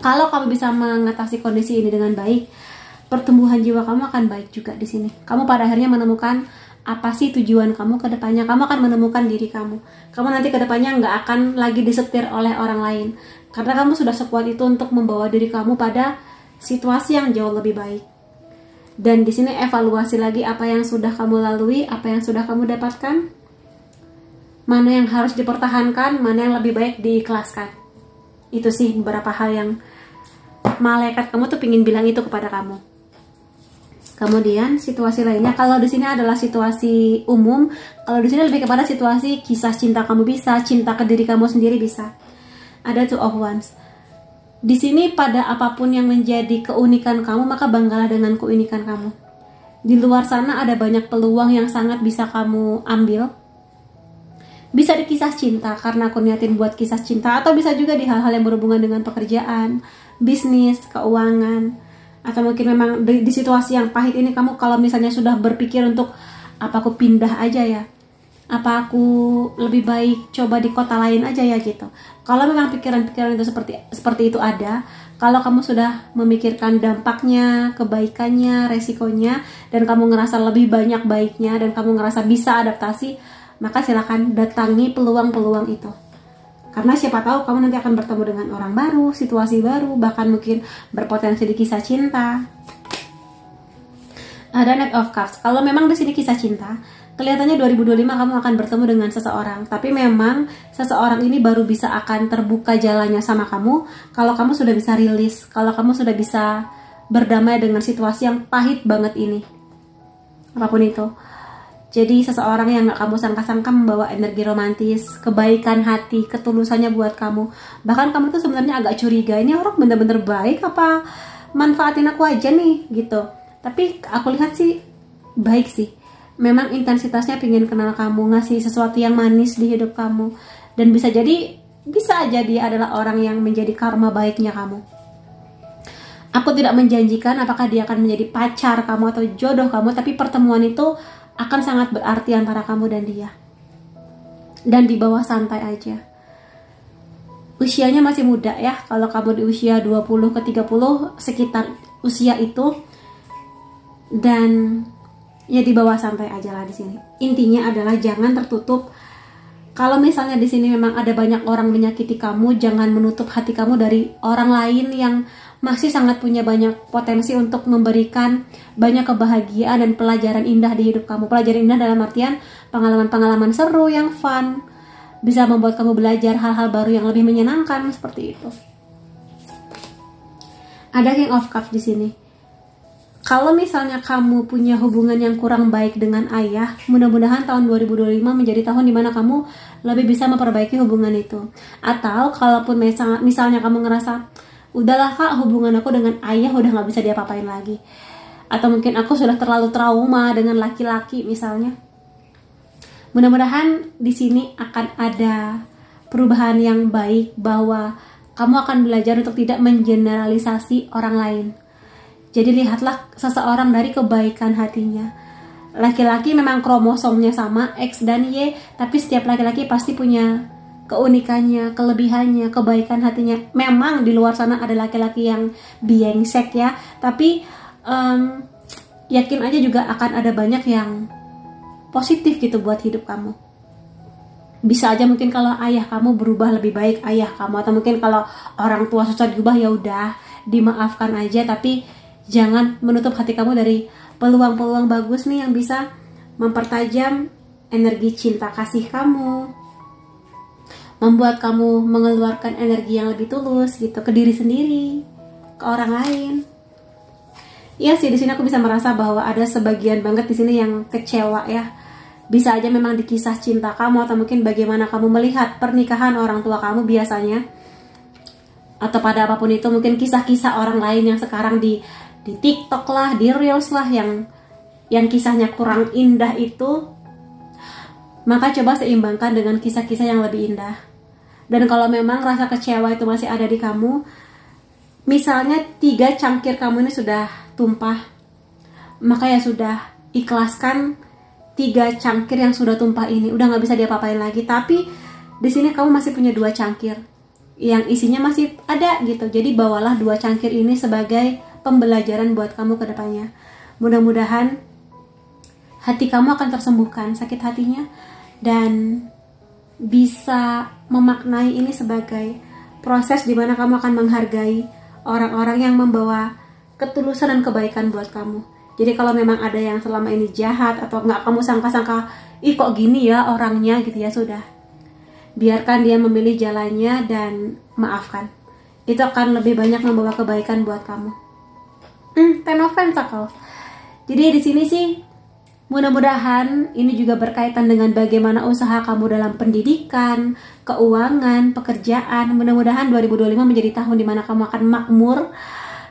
kalau kamu bisa mengatasi kondisi ini dengan baik, pertumbuhan jiwa kamu akan baik juga di sini. Kamu pada akhirnya menemukan apa sih tujuan kamu ke depannya. Kamu akan menemukan diri kamu. Kamu nanti ke depannya nggak akan lagi disetir oleh orang lain. Karena kamu sudah sekuat itu untuk membawa diri kamu pada situasi yang jauh lebih baik. Dan di sini evaluasi lagi apa yang sudah kamu lalui, apa yang sudah kamu dapatkan. Mana yang harus dipertahankan, mana yang lebih baik diikhlaskan. Itu sih beberapa hal yang malaikat kamu tuh pingin bilang itu kepada kamu. Kemudian situasi lainnya, kalau di sini adalah situasi umum, kalau di sini lebih kepada situasi kisah cinta kamu bisa, cinta ke diri kamu sendiri bisa. Ada Two of Wands. Di sini pada apapun yang menjadi keunikan kamu, maka banggalah dengan keunikan kamu. Di luar sana ada banyak peluang yang sangat bisa kamu ambil. Bisa di kisah cinta karena aku niatin buat kisah cinta, atau bisa juga di hal-hal yang berhubungan dengan pekerjaan, bisnis, keuangan. Atau mungkin memang di situasi yang pahit ini kamu kalau misalnya sudah berpikir untuk apa aku pindah aja ya, apa aku lebih baik coba di kota lain aja ya gitu. Kalau memang pikiran-pikiran itu seperti itu ada, kalau kamu sudah memikirkan dampaknya, kebaikannya, resikonya, dan kamu ngerasa lebih banyak baiknya dan kamu ngerasa bisa adaptasi, maka silakan datangi peluang-peluang itu. Karena siapa tahu kamu nanti akan bertemu dengan orang baru, situasi baru, bahkan mungkin berpotensi di kisah cinta. Ada Knight of Cups. Kalau memang di sini kisah cinta, kelihatannya 2025 kamu akan bertemu dengan seseorang. Tapi memang seseorang ini baru bisa akan terbuka jalannya sama kamu kalau kamu sudah bisa rilis, kalau kamu sudah bisa berdamai dengan situasi yang pahit banget ini. Apapun itu. Jadi seseorang yang gak kamu sangka-sangka membawa energi romantis, kebaikan hati, ketulusannya buat kamu. Bahkan kamu tuh sebenarnya agak curiga, ini orang bener-bener baik apa manfaatin aku aja nih gitu. Tapi aku lihat sih baik sih. Memang intensitasnya pengen kenal kamu, ngasih sesuatu yang manis di hidup kamu. Dan bisa aja dia adalah orang yang menjadi karma baiknya kamu. Aku tidak menjanjikan apakah dia akan menjadi pacar kamu atau jodoh kamu, tapi pertemuan itu akan sangat berarti antara kamu dan dia. Dan di bawah santai aja. Usianya masih muda ya. Kalau kamu di usia 20 ke 30, sekitar usia itu. Dan ya di bawah santai aja lah di sini. Intinya adalah jangan tertutup. Kalau misalnya di sini memang ada banyak orang menyakiti kamu, jangan menutup hati kamu dari orang lain yang masih sangat punya banyak potensi untuk memberikan banyak kebahagiaan dan pelajaran indah di hidup kamu. Pelajaran indah dalam artian pengalaman-pengalaman seru yang fun, bisa membuat kamu belajar hal-hal baru yang lebih menyenangkan seperti itu. Ada King of Cups di sini. Kalau misalnya kamu punya hubungan yang kurang baik dengan ayah, mudah-mudahan tahun 2025 menjadi tahun dimana kamu lebih bisa memperbaiki hubungan itu. Atau kalaupun misalnya kamu ngerasa udahlah kak, hubungan aku dengan ayah udah gak bisa diapa-apain lagi, atau mungkin aku sudah terlalu trauma dengan laki-laki misalnya, mudah-mudahan di sini akan ada perubahan yang baik, bahwa kamu akan belajar untuk tidak mengeneralisasi orang lain. Jadi lihatlah seseorang dari kebaikan hatinya. Laki-laki memang kromosomnya sama X dan Y, tapi setiap laki-laki pasti punya keunikannya, kelebihannya, kebaikan hatinya. Memang di luar sana ada laki-laki yang brengsek ya, tapi yakin aja juga akan ada banyak yang positif gitu buat hidup kamu. Bisa aja mungkin kalau ayah kamu berubah lebih baik ayah kamu, atau mungkin kalau orang tua susah diubah ya udah dimaafkan aja, tapi jangan menutup hati kamu dari peluang-peluang bagus nih yang bisa mempertajam energi cinta kasih kamu, membuat kamu mengeluarkan energi yang lebih tulus gitu ke diri sendiri, ke orang lain. Iya sih, di sini aku bisa merasa bahwa ada sebagian banget di sini yang kecewa ya. Bisa aja memang di kisah cinta kamu, atau mungkin bagaimana kamu melihat pernikahan orang tua kamu biasanya, atau pada apapun itu, mungkin kisah-kisah orang lain yang sekarang di TikTok lah, di Reels lah, yang kisahnya kurang indah itu, maka coba seimbangkan dengan kisah-kisah yang lebih indah. Dan kalau memang rasa kecewa itu masih ada di kamu, misalnya 3 cangkir kamu ini sudah tumpah, maka ya sudah, ikhlaskan 3 cangkir yang sudah tumpah ini, udah nggak bisa diapa-apain lagi. Tapi di sini kamu masih punya 2 cangkir yang isinya masih ada gitu. Jadi bawalah 2 cangkir ini sebagai pembelajaran buat kamu ke depannya. Mudah-mudahan hati kamu akan tersembuhkan sakit hatinya dan bisa memaknai ini sebagai proses di mana kamu akan menghargai orang-orang yang membawa ketulusan dan kebaikan buat kamu. Jadi kalau memang ada yang selama ini jahat atau nggak kamu sangka-sangka, ih kok gini ya orangnya gitu ya, sudah. Biarkan dia memilih jalannya dan maafkan. Itu akan lebih banyak membawa kebaikan buat kamu. Ten of Pentacles. Jadi di sini sih mudah-mudahan ini juga berkaitan dengan bagaimana usaha kamu dalam pendidikan, keuangan, pekerjaan. Mudah-mudahan 2025 menjadi tahun dimana kamu akan makmur,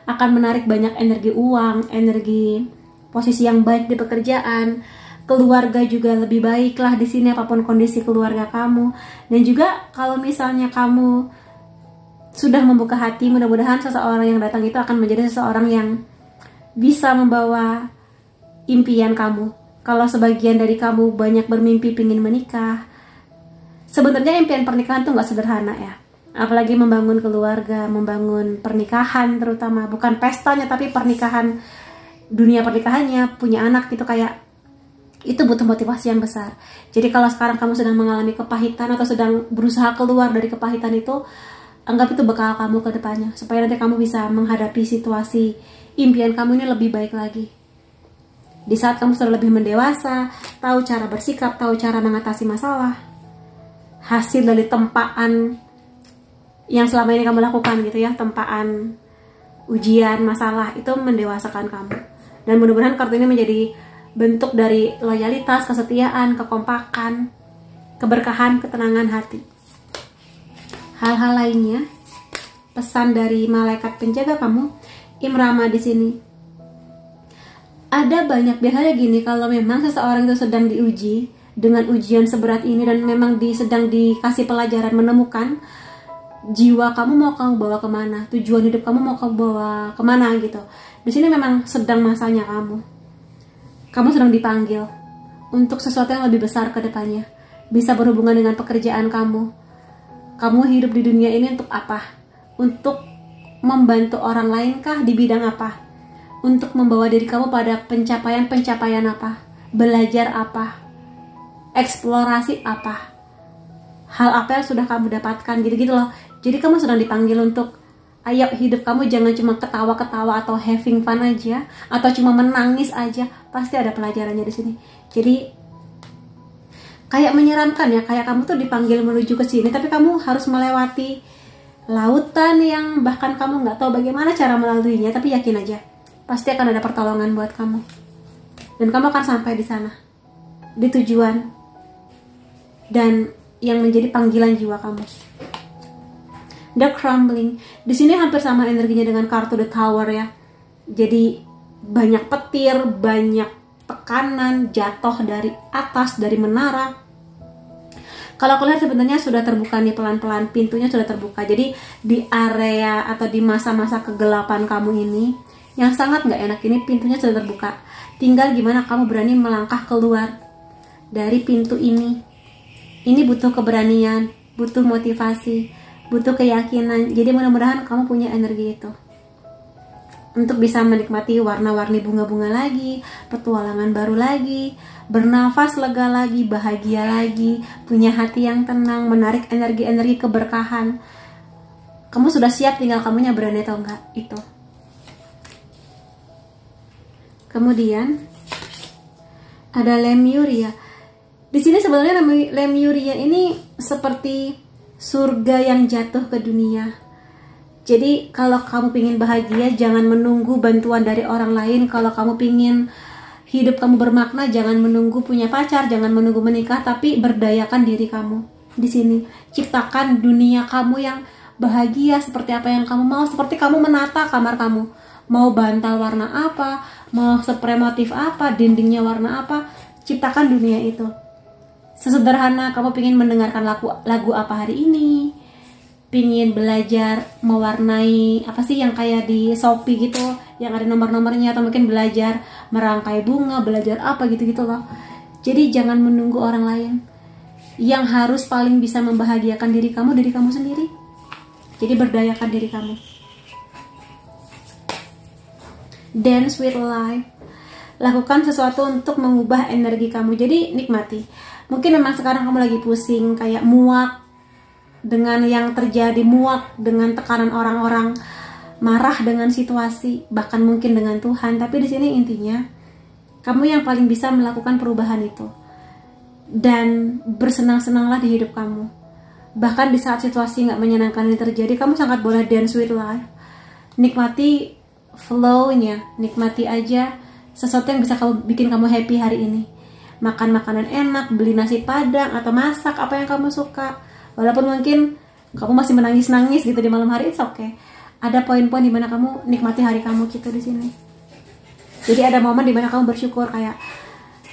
akan menarik banyak energi uang, energi posisi yang baik di pekerjaan. Keluarga juga lebih baik lah di sini apapun kondisi keluarga kamu. Dan juga kalau misalnya kamu sudah membuka hati, mudah-mudahan seseorang yang datang itu akan menjadi seseorang yang bisa membawa impian kamu. Kalau sebagian dari kamu banyak bermimpi pingin menikah, sebenarnya impian pernikahan tuh nggak sederhana ya. Apalagi membangun keluarga, membangun pernikahan terutama, bukan pestanya tapi pernikahan, dunia pernikahannya, punya anak gitu, kayak itu butuh motivasi yang besar. Jadi kalau sekarang kamu sedang mengalami kepahitan atau sedang berusaha keluar dari kepahitan itu, anggap itu bekal kamu ke depannya, supaya nanti kamu bisa menghadapi situasi impian kamu ini lebih baik lagi. Di saat kamu sudah lebih mendewasa, tahu cara bersikap, tahu cara mengatasi masalah, hasil dari tempaan yang selama ini kamu lakukan gitu ya, tempaan ujian, masalah, itu mendewasakan kamu. Dan mudah-mudahan kartu ini menjadi bentuk dari loyalitas, kesetiaan, kekompakan, keberkahan, ketenangan hati. Hal-hal lainnya, pesan dari malaikat penjaga kamu, Imrama di sini. Ada banyak, biasanya gini, kalau memang seseorang itu sedang diuji dengan ujian seberat ini dan memang sedang dikasih pelajaran, menemukan jiwa kamu mau kamu bawa kemana, tujuan hidup kamu mau kamu bawa kemana gitu. Di sini memang sedang masanya kamu sedang dipanggil untuk sesuatu yang lebih besar ke depannya. Bisa berhubungan dengan pekerjaan kamu. Kamu hidup di dunia ini untuk apa? Untuk membantu orang lain kah? Di bidang apa? Untuk membawa diri kamu pada pencapaian-pencapaian apa? Belajar apa? Eksplorasi apa? Hal apa yang sudah kamu dapatkan? Gitu-gitu loh. Jadi kamu sedang dipanggil untuk, ayo hidup kamu jangan cuma ketawa-ketawa atau having fun aja, atau cuma menangis aja. Pasti ada pelajarannya di sini. Jadi kayak menyeramkan ya, kayak kamu tuh dipanggil menuju ke sini, tapi kamu harus melewati lautan yang bahkan kamu nggak tahu bagaimana cara melaluinya, tapi yakin aja pasti akan ada pertolongan buat kamu. Dan kamu akan sampai di sana, di tujuan dan yang menjadi panggilan jiwa kamu. The Crumbling. Di sini hampir sama energinya dengan kartu The Tower ya. Jadi banyak petir, banyak tekanan, jatuh dari atas, dari menara. Kalau aku lihat sebenarnya sudah terbuka nih pelan-pelan, pintunya sudah terbuka. Jadi di area atau di masa-masa kegelapan kamu ini, yang sangat nggak enak ini, pintunya sudah terbuka. Tinggal gimana kamu berani melangkah keluar dari pintu ini. Ini butuh keberanian, butuh motivasi, butuh keyakinan. Jadi mudah-mudahan kamu punya energi itu untuk bisa menikmati warna-warni bunga-bunga lagi, petualangan baru lagi, bernafas lega lagi, bahagia lagi, punya hati yang tenang, menarik energi-energi keberkahan. Kamu sudah siap, tinggal kamunya berani atau enggak itu. Kemudian ada Lemuria. Di sini sebenarnya Lemuria ini seperti surga yang jatuh ke dunia. Jadi kalau kamu pingin bahagia, jangan menunggu bantuan dari orang lain. Kalau kamu pingin hidup kamu bermakna, jangan menunggu punya pacar, jangan menunggu menikah, tapi berdayakan diri kamu di sini. Ciptakan dunia kamu yang bahagia seperti apa yang kamu mau, seperti kamu menata kamar kamu. Mau bantal warna apa, mau spray motif apa, dindingnya warna apa, ciptakan dunia itu. Sesederhana kamu pingin mendengarkan lagu apa hari ini, pingin belajar mewarnai apa sih yang kayak di Shopee gitu, yang ada nomor-nomornya, atau mungkin belajar merangkai bunga, belajar apa gitu-gitu loh. Jadi jangan menunggu orang lain. Yang harus paling bisa membahagiakan diri kamu sendiri. Jadi berdayakan diri kamu. Dance with life. Lakukan sesuatu untuk mengubah energi kamu. Jadi nikmati. Mungkin memang sekarang kamu lagi pusing, kayak muak dengan yang terjadi, muak dengan tekanan orang-orang, marah dengan situasi, bahkan mungkin dengan Tuhan. Tapi di sini intinya, kamu yang paling bisa melakukan perubahan itu. Dan bersenang-senanglah di hidup kamu. Bahkan di saat situasi nggak menyenangkan ini terjadi, kamu sangat boleh dance with life. Nikmati flow-nya, nikmati aja sesuatu yang bisa bikin kamu happy hari ini. Makan makanan enak, beli nasi padang, atau masak apa yang kamu suka. Walaupun mungkin kamu masih menangis-nangis gitu di malam hari, it's okay. Ada poin-poin dimana kamu nikmati hari kamu gitu di sini. Jadi ada momen dimana kamu bersyukur, kayak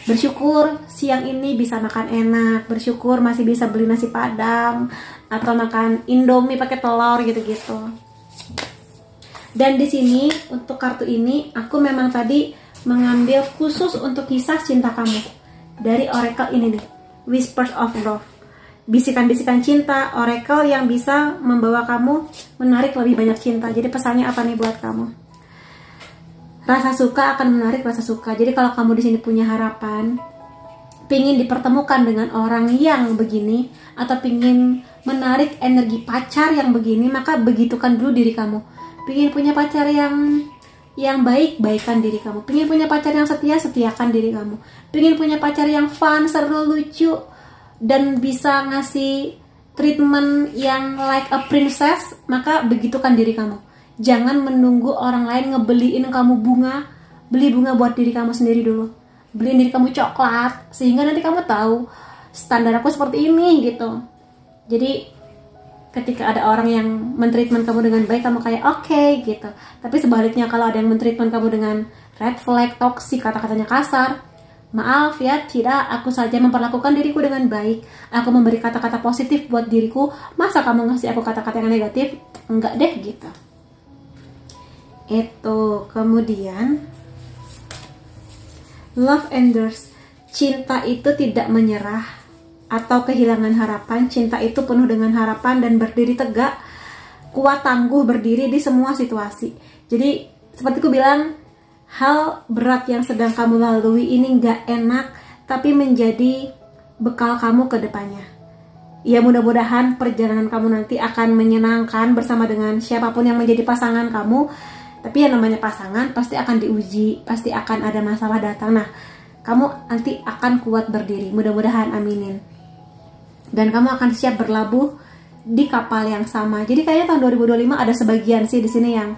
bersyukur siang ini bisa makan enak, bersyukur masih bisa beli nasi padang, atau makan Indomie pakai telur gitu-gitu. Dan di sini untuk kartu ini aku memang tadi mengambil khusus untuk kisah cinta kamu dari oracle ini nih, Whispers of Love. Bisikan-bisikan cinta, oracle yang bisa membawa kamu menarik lebih banyak cinta. Jadi pesannya apa nih buat kamu? Rasa suka akan menarik rasa suka. Jadi kalau kamu di sini punya harapan, pingin dipertemukan dengan orang yang begini, atau pingin menarik energi pacar yang begini, maka begitukan dulu diri kamu. Pingin punya pacar yang baik, baikkan diri kamu. Pingin punya pacar yang setia, setiakan diri kamu. Pingin punya pacar yang fun, seru, lucu, dan bisa ngasih treatment yang like a princess, maka begitukan diri kamu. Jangan menunggu orang lain ngebeliin kamu bunga. Beli bunga buat diri kamu sendiri dulu. Beliin diri kamu coklat, sehingga nanti kamu tahu standar aku seperti ini gitu. Jadi ketika ada orang yang mentreatment kamu dengan baik, kamu kayak oke gitu. Tapi sebaliknya, kalau ada yang mentreatment kamu dengan red flag, toxic, kata-katanya kasar, maaf ya, tidak, aku saja memperlakukan diriku dengan baik. Aku memberi kata-kata positif buat diriku. Masa kamu ngasih aku kata-kata yang negatif? Enggak deh gitu. Itu. Kemudian love endures. Cinta itu tidak menyerah atau kehilangan harapan. Cinta itu penuh dengan harapan dan berdiri tegak, kuat tangguh berdiri di semua situasi. Jadi seperti ku bilang, hal berat yang sedang kamu lalui ini gak enak, tapi menjadi bekal kamu ke depannya. Ya mudah-mudahan perjalanan kamu nanti akan menyenangkan bersama dengan siapapun yang menjadi pasangan kamu. Tapi yang namanya pasangan pasti akan diuji, pasti akan ada masalah datang. Nah, kamu nanti akan kuat berdiri, mudah-mudahan, aminin. Dan kamu akan siap berlabuh di kapal yang sama. Jadi kayaknya tahun 2025 ada sebagian sih di sini yang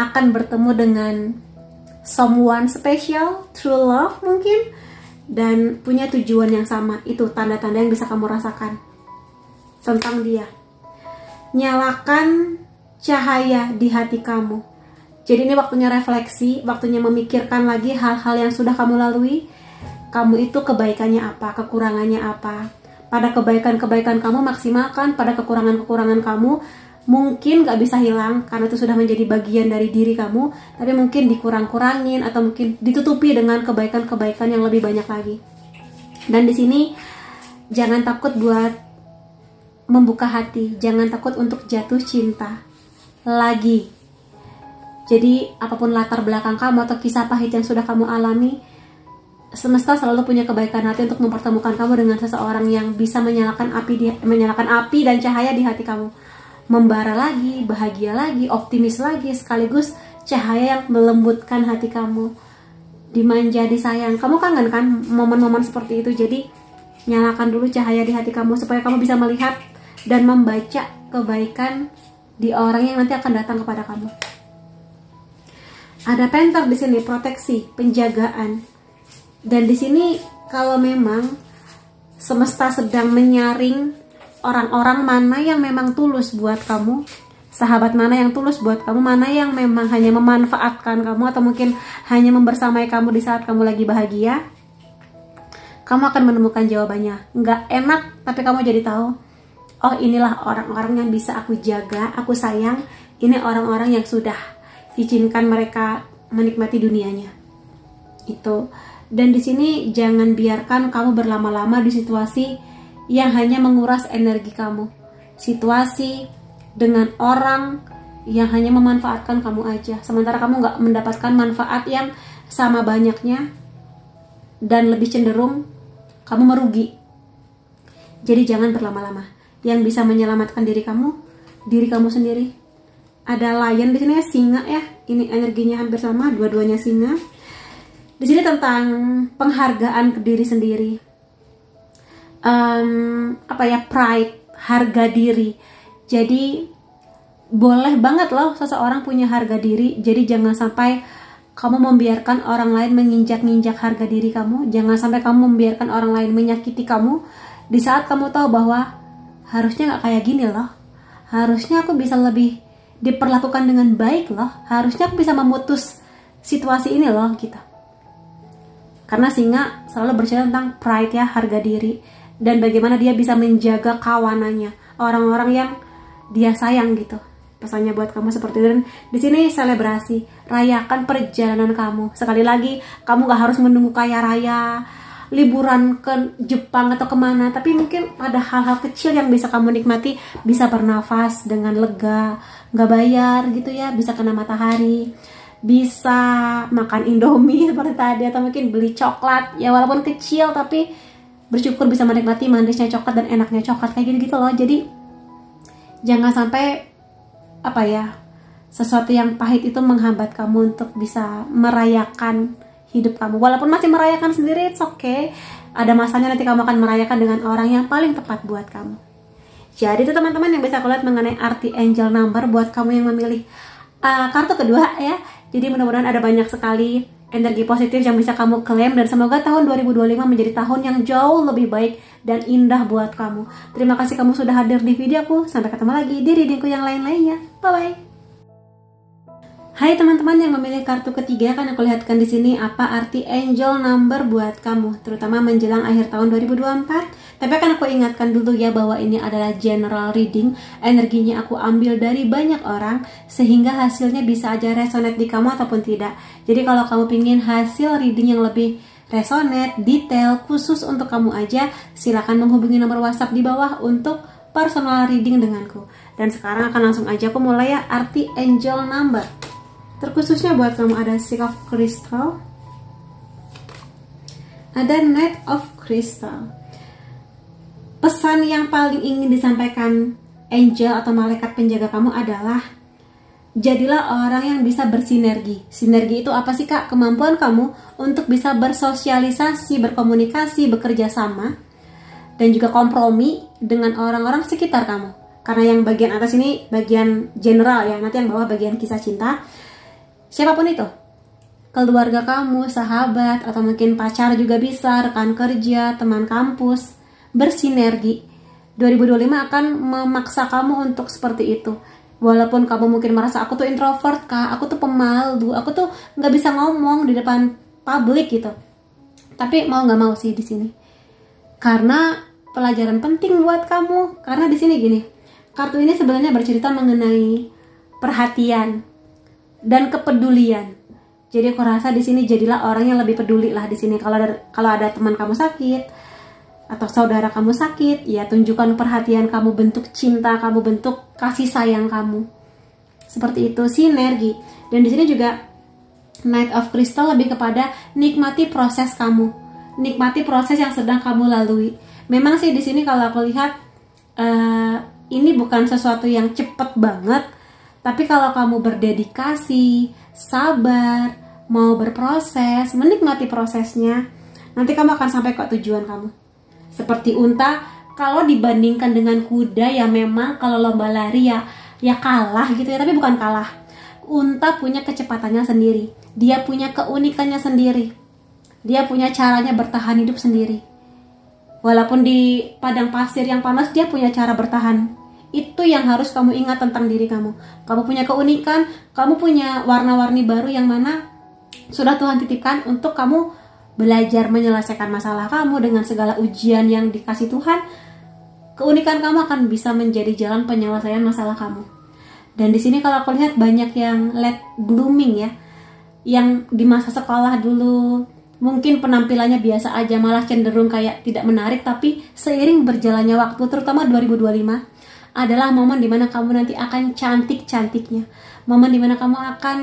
akan bertemu dengan someone special, true love mungkin, dan punya tujuan yang sama. Itu tanda-tanda yang bisa kamu rasakan tentang dia. Nyalakan cahaya di hati kamu. Jadi ini waktunya refleksi, waktunya memikirkan lagi hal-hal yang sudah kamu lalui. Kamu itu kebaikannya apa, kekurangannya apa. Pada kebaikan-kebaikan kamu maksimalkan, pada kekurangan-kekurangan kamu mungkin gak bisa hilang karena itu sudah menjadi bagian dari diri kamu, tapi mungkin dikurang-kurangin atau mungkin ditutupi dengan kebaikan-kebaikan yang lebih banyak lagi. Dan di sini jangan takut buat membuka hati, jangan takut untuk jatuh cinta lagi. Jadi apapun latar belakang kamu atau kisah pahit yang sudah kamu alami, semesta selalu punya kebaikan hati untuk mempertemukan kamu dengan seseorang yang bisa menyalakan api dan cahaya di hati kamu. Membara lagi, bahagia lagi, optimis lagi, sekaligus cahaya yang melembutkan hati kamu. Dimanja, disayang. Kamu kangen kan momen-momen seperti itu? Jadi nyalakan dulu cahaya di hati kamu supaya kamu bisa melihat dan membaca kebaikan di orang yang nanti akan datang kepada kamu. Ada Penter di sini, proteksi, penjagaan. Dan di sini kalau memang semesta sedang menyaring orang-orang mana yang memang tulus buat kamu, sahabat mana yang tulus buat kamu, mana yang memang hanya memanfaatkan kamu atau mungkin hanya membersamai kamu di saat kamu lagi bahagia, kamu akan menemukan jawabannya. Nggak enak, tapi kamu jadi tahu, oh inilah orang-orang yang bisa aku jaga, aku sayang. Ini orang-orang yang sudah izinkan mereka menikmati dunianya. Itu. Dan di sini jangan biarkan kamu berlama-lama di situasi yang hanya menguras energi kamu. Situasi dengan orang yang hanya memanfaatkan kamu aja, sementara kamu nggak mendapatkan manfaat yang sama banyaknya, dan lebih cenderung kamu merugi. Jadi jangan berlama-lama. Yang bisa menyelamatkan diri kamu sendiri. Ada lion di sini ya, singa ya. Ini energinya hampir sama, dua-duanya singa. Di sini tentang penghargaan ke diri sendiri. Pride, harga diri. Jadi boleh banget loh seseorang punya harga diri. Jadi jangan sampai kamu membiarkan orang lain menginjak-injak harga diri kamu. Jangan sampai kamu membiarkan orang lain menyakiti kamu di saat kamu tahu bahwa harusnya gak kayak gini loh. Harusnya aku bisa lebih diperlakukan dengan baik loh. Harusnya aku bisa memutus situasi ini loh gitu. Karena singa selalu bercerita tentang pride ya, harga diri. Dan bagaimana dia bisa menjaga kawanannya, orang-orang yang dia sayang gitu. Pesannya buat kamu seperti itu. Dan di sini selebrasi, rayakan perjalanan kamu. Sekali lagi, kamu gak harus menunggu kaya raya, liburan ke Jepang atau kemana, tapi mungkin ada hal-hal kecil yang bisa kamu nikmati. Bisa bernafas dengan lega, gak bayar gitu ya, bisa kena matahari, bisa makan Indomie seperti tadi, atau mungkin beli coklat ya, walaupun kecil tapi bersyukur bisa menikmati manisnya coklat dan enaknya coklat kayak gitu loh. Jadi jangan sampai sesuatu yang pahit itu menghambat kamu untuk bisa merayakan hidup kamu. Walaupun masih merayakan sendiri, it's okay. Ada masanya nanti kamu akan merayakan dengan orang yang paling tepat buat kamu. Jadi itu teman-teman yang bisa aku lihat mengenai arti angel number buat kamu yang memilih kartu kedua ya. Jadi mudah-mudahan ada banyak sekali energi positif yang bisa kamu klaim, dan semoga tahun 2025 menjadi tahun yang jauh lebih baik dan indah buat kamu. Terima kasih kamu sudah hadir di videoku. Sampai ketemu lagi di readingku yang lain-lainnya. Bye-bye. Hai teman-teman yang memilih kartu ketiga, akan aku lihatkan di sini apa arti angel number buat kamu, terutama menjelang akhir tahun 2024. Tapi akan aku ingatkan dulu ya bahwa ini adalah general reading. Energinya aku ambil dari banyak orang, sehingga hasilnya bisa aja resonate di kamu ataupun tidak. Jadi kalau kamu pingin hasil reading yang lebih resonate, detail, khusus untuk kamu aja, silakan menghubungi nomor WhatsApp di bawah untuk personal reading denganku. Dan sekarang akan langsung aja aku mulai ya, arti angel number. Terkhususnya buat kamu ada Six of Crystal, ada Knight of Crystal. Pesan yang paling ingin disampaikan angel atau malaikat penjaga kamu adalah jadilah orang yang bisa bersinergi. Sinergi itu apa sih kak? Kemampuan kamu untuk bisa bersosialisasi, berkomunikasi, bekerja sama, dan juga kompromi dengan orang-orang sekitar kamu. Karena yang bagian atas ini bagian general ya, nanti yang bawah bagian kisah cinta. Siapapun itu, keluarga kamu, sahabat, atau mungkin pacar juga bisa, rekan kerja, teman kampus, bersinergi. 2025 akan memaksa kamu untuk seperti itu. Walaupun kamu mungkin merasa aku tuh introvert kak, aku tuh pemalu, aku tuh nggak bisa ngomong di depan publik gitu. Tapi mau nggak mau sih di sini, karena pelajaran penting buat kamu. Karena di sini gini, kartu ini sebenarnya bercerita mengenai perhatian dan kepedulian. Jadi aku rasa di sini jadilah orang yang lebih peduli lah di sini. Kalau ada teman kamu sakit atau saudara kamu sakit, ya tunjukkan perhatian kamu, bentuk cinta kamu, bentuk kasih sayang kamu. Seperti itu, sinergi. Dan di sini juga Knight of Crystal lebih kepada nikmati proses kamu, nikmati proses yang sedang kamu lalui. Memang sih di sini kalau aku lihat ini bukan sesuatu yang cepet banget. Tapi kalau kamu berdedikasi, sabar, mau berproses, menikmati prosesnya, nanti kamu akan sampai ke tujuan kamu. Seperti unta, kalau dibandingkan dengan kuda ya memang kalau lomba lari ya kalah gitu ya, tapi bukan kalah. Unta punya kecepatannya sendiri, dia punya keunikannya sendiri, dia punya caranya bertahan hidup sendiri. Walaupun di padang pasir yang panas, dia punya cara bertahan. Itu yang harus kamu ingat tentang diri kamu. Kamu punya keunikan, kamu punya warna-warni baru yang mana sudah Tuhan titipkan untuk kamu belajar menyelesaikan masalah kamu dengan segala ujian yang dikasih Tuhan. Keunikan kamu akan bisa menjadi jalan penyelesaian masalah kamu. Dan di sini kalau aku lihat banyak yang late blooming ya, yang di masa sekolah dulu mungkin penampilannya biasa aja, malah cenderung kayak tidak menarik, tapi seiring berjalannya waktu, terutama 2025, adalah momen dimana kamu nanti akan cantik-cantiknya, momen dimana kamu akan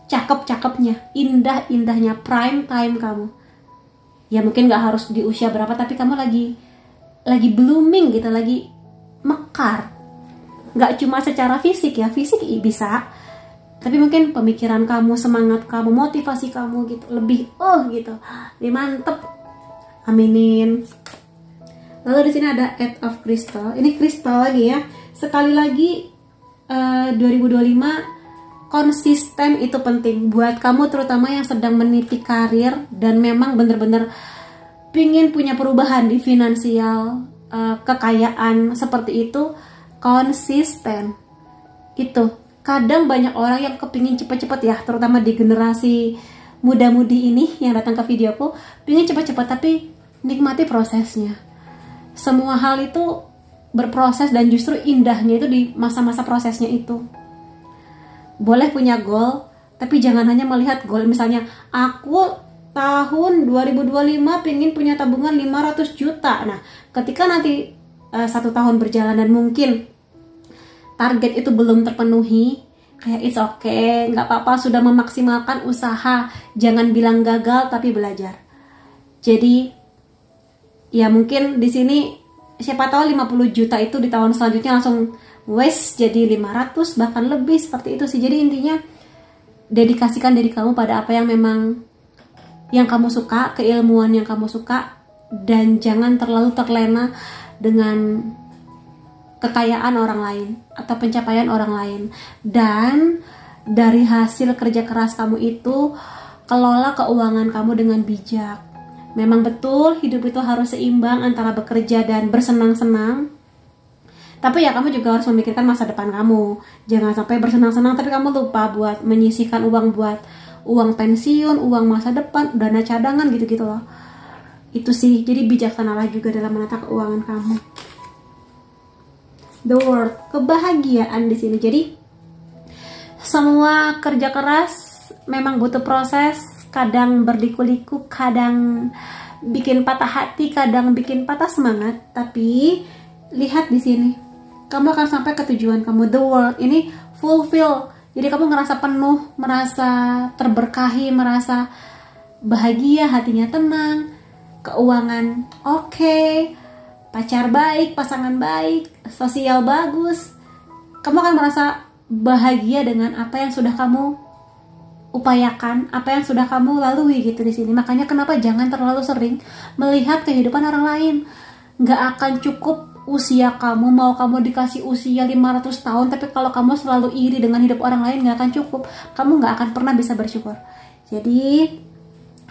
cakep-cakepnya, indah-indahnya, prime time kamu. Ya mungkin gak harus di usia berapa, tapi kamu lagi blooming gitu, lagi mekar. Gak cuma secara fisik ya, fisik bisa, tapi mungkin pemikiran kamu, semangat kamu, motivasi kamu gitu lebih gitu, lebih mantep. Aminin. Lalu di sini ada Eight of Crystal. Ini kristal lagi ya. Sekali lagi 2025 konsisten itu penting buat kamu, terutama yang sedang meniti karir dan memang bener-bener pingin punya perubahan di finansial, kekayaan seperti itu. Konsisten itu. Kadang banyak orang yang kepingin cepet-cepet ya, terutama di generasi muda-mudi ini yang datang ke videoku, pingin cepet-cepet, tapi nikmati prosesnya. Semua hal itu berproses dan justru indahnya itu di masa-masa prosesnya itu. Boleh punya goal, tapi jangan hanya melihat goal. Misalnya, aku tahun 2025 pengen punya tabungan 500 juta. Nah, ketika nanti 1 tahun berjalan dan mungkin target itu belum terpenuhi, kayak it's okay, nggak apa-apa, sudah memaksimalkan usaha. Jangan bilang gagal, tapi belajar. Jadi ya mungkin di sini siapa tahu 50 juta itu di tahun selanjutnya langsung waste jadi 500 bahkan lebih, seperti itu sih. Jadi intinya dedikasikan diri kamu pada apa yang memang yang kamu suka, keilmuan yang kamu suka, dan jangan terlalu terlena dengan kekayaan orang lain atau pencapaian orang lain. Dan dari hasil kerja keras kamu itu, kelola keuangan kamu dengan bijak. Memang betul hidup itu harus seimbang antara bekerja dan bersenang-senang. Tapi ya kamu juga harus memikirkan masa depan kamu. Jangan sampai bersenang-senang tapi kamu lupa buat menyisihkan uang buat uang pensiun, uang masa depan, dana cadangan gitu-gitu loh. Itu sih, jadi bijaksanalah juga dalam menata keuangan kamu. The World, kebahagiaan di sini. Jadi semua kerja keras memang butuh proses. Kadang berliku-liku, kadang bikin patah hati, kadang bikin patah semangat. Tapi lihat di sini, kamu akan sampai ke tujuan kamu. The World ini fulfill. Jadi kamu ngerasa penuh, merasa terberkahi, merasa bahagia, hatinya tenang, keuangan oke, pacar baik, pasangan baik, sosial bagus. Kamu akan merasa bahagia dengan apa yang sudah kamu upayakan, apa yang sudah kamu lalui gitu di sini. Makanya kenapa jangan terlalu sering melihat kehidupan orang lain. Nggak akan cukup usia kamu, mau kamu dikasih usia 500 tahun, tapi kalau kamu selalu iri dengan hidup orang lain, nggak akan cukup. Kamu nggak akan pernah bisa bersyukur. Jadi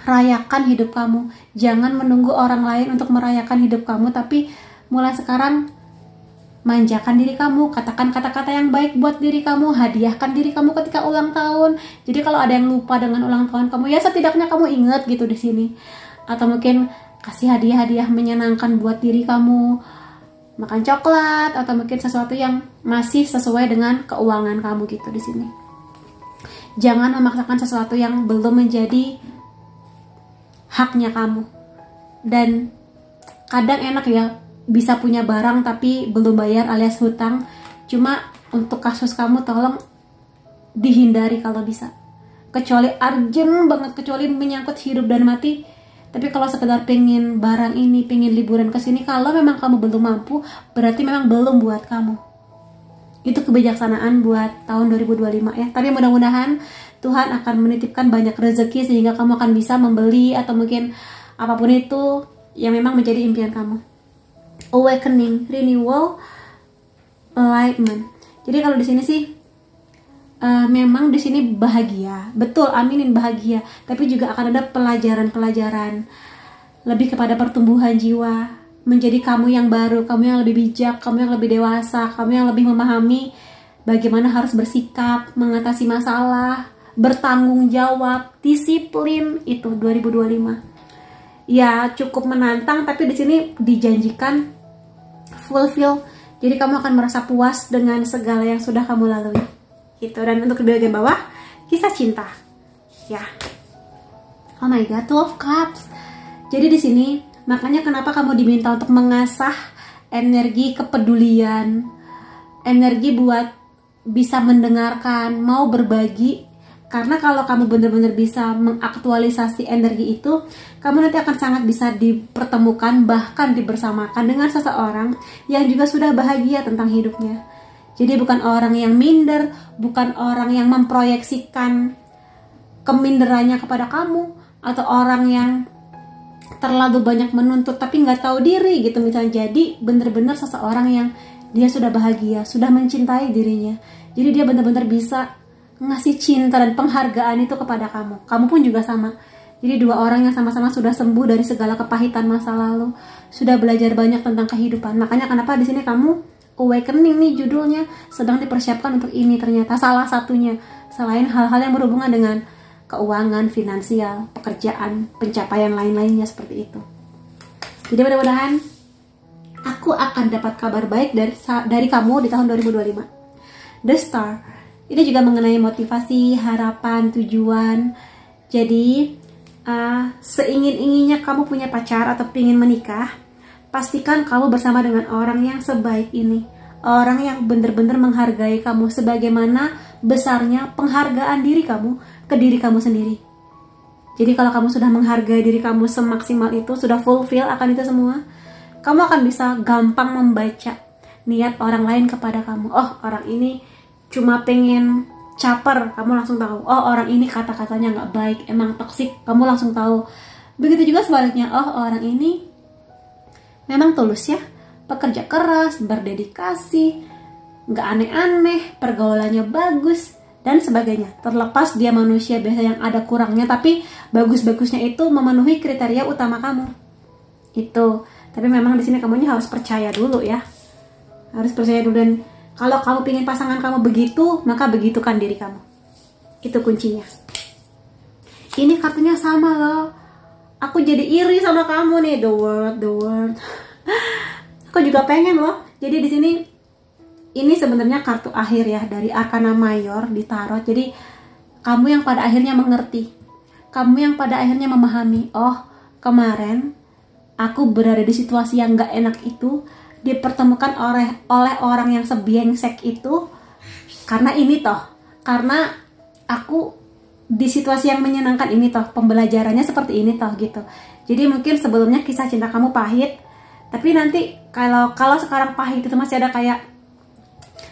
rayakan hidup kamu. Jangan menunggu orang lain untuk merayakan hidup kamu, tapi mulai sekarang manjakan diri kamu, katakan kata-kata yang baik buat diri kamu, hadiahkan diri kamu ketika ulang tahun. Jadi kalau ada yang lupa dengan ulang tahun kamu, ya setidaknya kamu ingat gitu di sini. Atau mungkin kasih hadiah-hadiah menyenangkan buat diri kamu, makan coklat, atau mungkin sesuatu yang masih sesuai dengan keuangan kamu gitu di sini. Jangan memaksakan sesuatu yang belum menjadi haknya kamu. Dan kadang enak ya bisa punya barang tapi belum bayar alias hutang. Cuma untuk kasus kamu tolong dihindari kalau bisa. Kecuali urgent banget, kecuali menyangkut hidup dan mati. Tapi kalau sekedar pengen barang ini, pengen liburan ke sini, kalau memang kamu belum mampu, berarti memang belum buat kamu. Itu kebijaksanaan buat tahun 2025 ya. Tapi mudah-mudahan Tuhan akan menitipkan banyak rezeki sehingga kamu akan bisa membeli atau mungkin apapun itu yang memang menjadi impian kamu. Awakening, renewal, enlightenment. Jadi kalau di sini sih memang di sini bahagia, betul, aminin bahagia. Tapi juga akan ada pelajaran-pelajaran lebih kepada pertumbuhan jiwa, menjadi kamu yang baru, kamu yang lebih bijak, kamu yang lebih dewasa, kamu yang lebih memahami bagaimana harus bersikap, mengatasi masalah, bertanggung jawab, disiplin. Itu 2025. Ya cukup menantang, tapi di sini dijanjikan fulfill. Jadi kamu akan merasa puas dengan segala yang sudah kamu lalui. Gitu. Dan untuk di bagian bawah, kisah cinta. Ya. Oh my god, 12 cups. Jadi di sini makanya kenapa kamu diminta untuk mengasah energi kepedulian, energi buat bisa mendengarkan, mau berbagi. Karena kalau kamu benar-benar bisa mengaktualisasi energi itu, kamu nanti akan sangat bisa dipertemukan, bahkan dibersamakan dengan seseorang yang juga sudah bahagia tentang hidupnya. Jadi bukan orang yang minder, bukan orang yang memproyeksikan keminderannya kepada kamu, atau orang yang terlalu banyak menuntut tapi nggak tahu diri gitu misalnya. Jadi benar-benar seseorang yang dia sudah bahagia, sudah mencintai dirinya. Jadi dia benar-benar bisa ngasih cinta dan penghargaan itu kepada kamu. Kamu pun juga sama. Jadi dua orang yang sama-sama sudah sembuh dari segala kepahitan masa lalu, sudah belajar banyak tentang kehidupan. Makanya kenapa di sini kamu awakening nih judulnya, sedang dipersiapkan untuk ini. Ternyata salah satunya, selain hal-hal yang berhubungan dengan keuangan, finansial, pekerjaan, pencapaian lain-lainnya seperti itu. Jadi mudah-mudahan aku akan dapat kabar baik dari kamu di tahun 2025. The Star ini juga mengenai motivasi, harapan, tujuan. Jadi seingin-inginnya kamu punya pacar atau ingin menikah, pastikan kamu bersama dengan orang yang sebaik ini. Orang yang benar-benar menghargai kamu sebagaimana besarnya penghargaan diri kamu ke diri kamu sendiri. Jadi kalau kamu sudah menghargai diri kamu semaksimal itu, sudah fulfill akan itu semua, kamu akan bisa gampang membaca niat orang lain kepada kamu. Oh, orang ini cuma pengen caper, kamu langsung tahu. Oh, orang ini kata-katanya nggak baik, emang toksik, kamu langsung tahu. Begitu juga sebaliknya. Oh, orang ini memang tulus ya, pekerja keras, berdedikasi, nggak aneh-aneh, pergaulannya bagus, dan sebagainya. Terlepas dia manusia biasa yang ada kurangnya, tapi bagus-bagusnya itu memenuhi kriteria utama kamu. Itu. Tapi memang di sini kamunya harus percaya dulu ya. Harus percaya dulu, dan kalau kamu pingin pasangan kamu begitu, maka begitukan diri kamu. Itu kuncinya. Ini kartunya sama loh. Aku jadi iri sama kamu nih, the world. Aku juga pengen loh. Jadi di sini ini sebenarnya kartu akhir ya dari Arkana Mayor di Tarot. Jadi kamu yang pada akhirnya mengerti. Kamu yang pada akhirnya memahami. Oh, kemarin aku berada di situasi yang gak enak itu, dipertemukan oleh orang yang sebiengsek itu karena ini toh. Karena aku di situasi yang menyenangkan ini toh, pembelajarannya seperti ini toh gitu. Jadi mungkin sebelumnya kisah cinta kamu pahit, tapi nanti kalau sekarang pahit itu masih ada kayak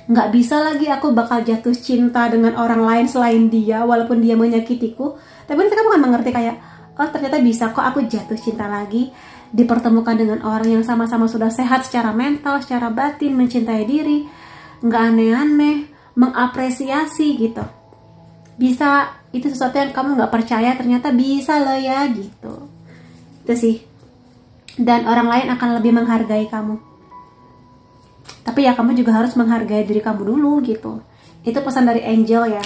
nggak bisa lagi aku bakal jatuh cinta dengan orang lain selain dia walaupun dia menyakitiku. Tapi nanti kamu akan mengerti kayak, oh ternyata bisa kok aku jatuh cinta lagi, dipertemukan dengan orang yang sama-sama sudah sehat secara mental, secara batin, mencintai diri, nggak aneh-aneh, mengapresiasi gitu. Bisa, itu sesuatu yang kamu nggak percaya ternyata bisa loh ya gitu. Itu sih. Dan orang lain akan lebih menghargai kamu. Tapi ya kamu juga harus menghargai diri kamu dulu gitu. Itu pesan dari Angel ya.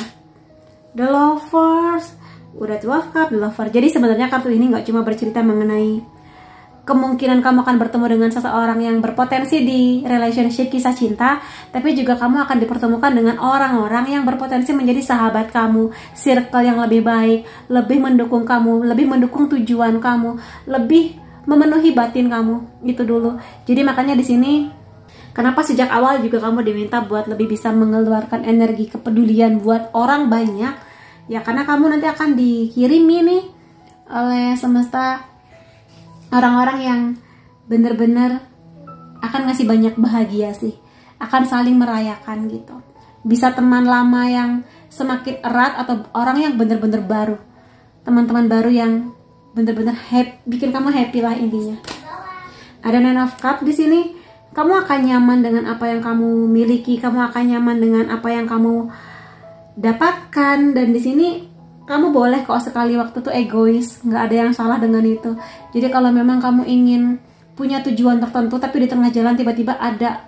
The Lovers, udah 12 Cup, The Lover. Jadi sebenarnya kartu ini nggak cuma bercerita mengenai kemungkinan kamu akan bertemu dengan seseorang yang berpotensi di relationship kisah cinta, tapi juga kamu akan dipertemukan dengan orang-orang yang berpotensi menjadi sahabat kamu, circle yang lebih baik, lebih mendukung kamu, lebih mendukung tujuan kamu, lebih memenuhi batin kamu. Itu dulu. Jadi makanya di sini kenapa sejak awal juga kamu diminta buat lebih bisa mengeluarkan energi kepedulian buat orang banyak, ya karena kamu nanti akan dikirimi nih oleh semesta orang-orang yang bener-bener akan ngasih banyak bahagia sih, akan saling merayakan gitu. Bisa teman lama yang semakin erat atau orang yang bener-bener baru, teman-teman baru yang bener-bener bikin kamu happy lah intinya. Ada Nine of Cups di sini. Kamu akan nyaman dengan apa yang kamu miliki, kamu akan nyaman dengan apa yang kamu dapatkan, dan di sini kamu boleh kok sekali waktu tuh egois, nggak ada yang salah dengan itu. Jadi kalau memang kamu ingin punya tujuan tertentu, tapi di tengah jalan tiba-tiba ada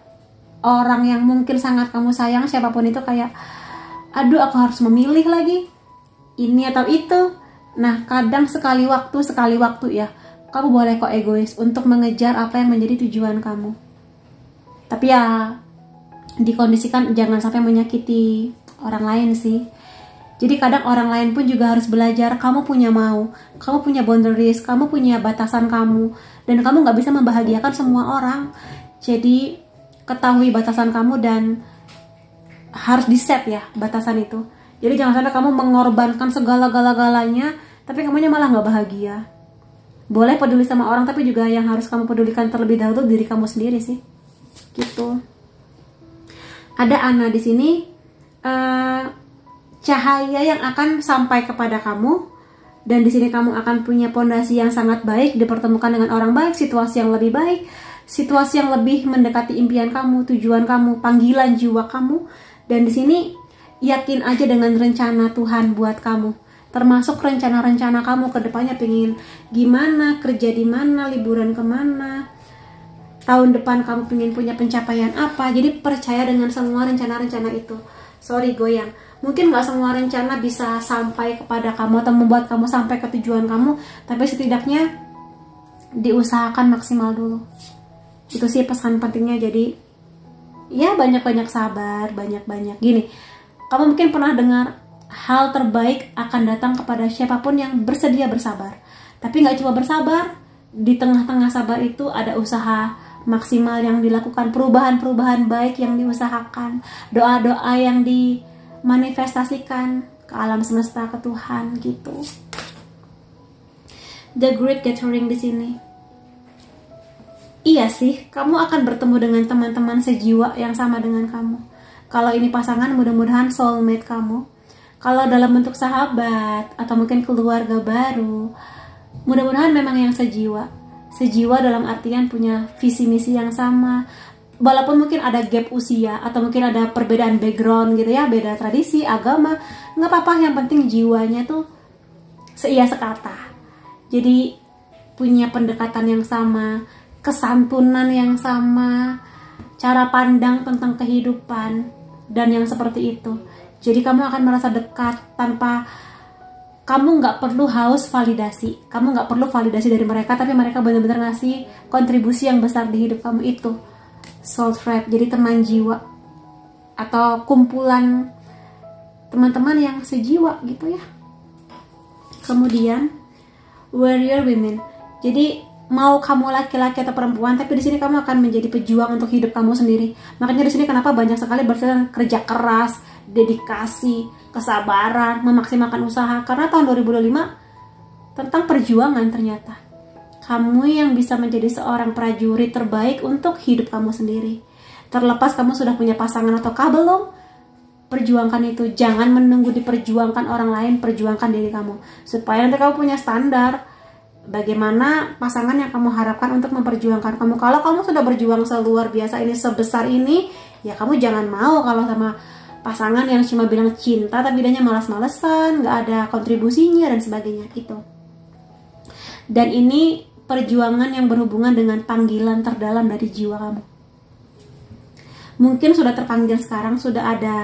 orang yang mungkin sangat kamu sayang, siapapun itu, kayak, aduh aku harus memilih lagi, ini atau itu. Nah kadang sekali waktu ya, kamu boleh kok egois untuk mengejar apa yang menjadi tujuan kamu. Tapi ya dikondisikan jangan sampai menyakiti orang lain sih. Jadi kadang orang lain pun juga harus belajar, kamu punya kamu punya boundaries, kamu punya batasan kamu, dan kamu nggak bisa membahagiakan semua orang. Jadi ketahui batasan kamu dan harus di set ya batasan itu. Jadi jangan sampai kamu mengorbankan segala-galanya tapi kamunya malah nggak bahagia. Boleh peduli sama orang, tapi juga yang harus kamu pedulikan terlebih dahulu diri kamu sendiri sih. Gitu. Ada Ana di sini, cahaya yang akan sampai kepada kamu, dan di sini kamu akan punya pondasi yang sangat baik, dipertemukan dengan orang baik, situasi yang lebih baik, situasi yang lebih mendekati impian kamu, tujuan kamu, panggilan jiwa kamu. Dan di sini yakin aja dengan rencana Tuhan buat kamu, termasuk rencana-rencana kamu ke depannya, pengen gimana, kerja di mana, liburan kemana, tahun depan kamu pengen punya pencapaian apa. Jadi percaya dengan semua rencana-rencana itu. Sorry goyang, mungkin gak semua rencana bisa sampai kepada kamu atau membuat kamu sampai ke tujuan kamu, tapi setidaknya diusahakan maksimal dulu. Itu sih pesan pentingnya. Jadi ya banyak-banyak sabar, banyak-banyak gini. Kamu mungkin pernah dengar hal terbaik akan datang kepada siapapun yang bersedia bersabar. Tapi gak cuma bersabar, di tengah-tengah sabar itu ada usaha maksimal yang dilakukan, perubahan-perubahan baik yang diusahakan, doa-doa yang dimanifestasikan ke alam semesta, ke Tuhan gitu. The Great Gathering di sini. Iya sih, kamu akan bertemu dengan teman-teman sejiwa yang sama dengan kamu. Kalau ini pasangan, mudah-mudahan soulmate kamu. Kalau dalam bentuk sahabat atau mungkin keluarga baru, mudah-mudahan memang yang sejiwa. Sejiwa dalam artian punya visi misi yang sama. Walaupun mungkin ada gap usia atau mungkin ada perbedaan background gitu ya, beda tradisi, agama, nggak apa-apa, yang penting jiwanya tuh seia sekata. Jadi punya pendekatan yang sama, kesantunan yang sama, cara pandang tentang kehidupan, dan yang seperti itu. Jadi kamu akan merasa dekat tanpa kamu nggak perlu haus validasi. Kamu nggak perlu validasi dari mereka, tapi mereka benar-benar ngasih kontribusi yang besar di hidup kamu itu. Soul tribe, jadi teman jiwa atau kumpulan teman-teman yang sejiwa gitu ya. Kemudian warrior women. Jadi mau kamu laki-laki atau perempuan, tapi di sini kamu akan menjadi pejuang untuk hidup kamu sendiri. Makanya di sini kenapa banyak sekali berselan kerja keras, dedikasi, kesabaran, memaksimalkan usaha. Karena tahun 2025 tentang perjuangan ternyata. Kamu yang bisa menjadi seorang prajurit terbaik untuk hidup kamu sendiri. Terlepas kamu sudah punya pasangan ataukah belum, perjuangkan itu. Jangan menunggu diperjuangkan orang lain, perjuangkan diri kamu. Supaya nanti kamu punya standar bagaimana pasangan yang kamu harapkan untuk memperjuangkan kamu. Kalau kamu sudah berjuang seluar biasa ini, sebesar ini, ya kamu jangan mau kalau sama pasangan yang cuma bilang cinta tapi dianya malas-malesan, nggak ada kontribusinya dan sebagainya gitu. Dan ini perjuangan yang berhubungan dengan panggilan terdalam dari jiwa kamu. Mungkin sudah terpanggil sekarang, sudah ada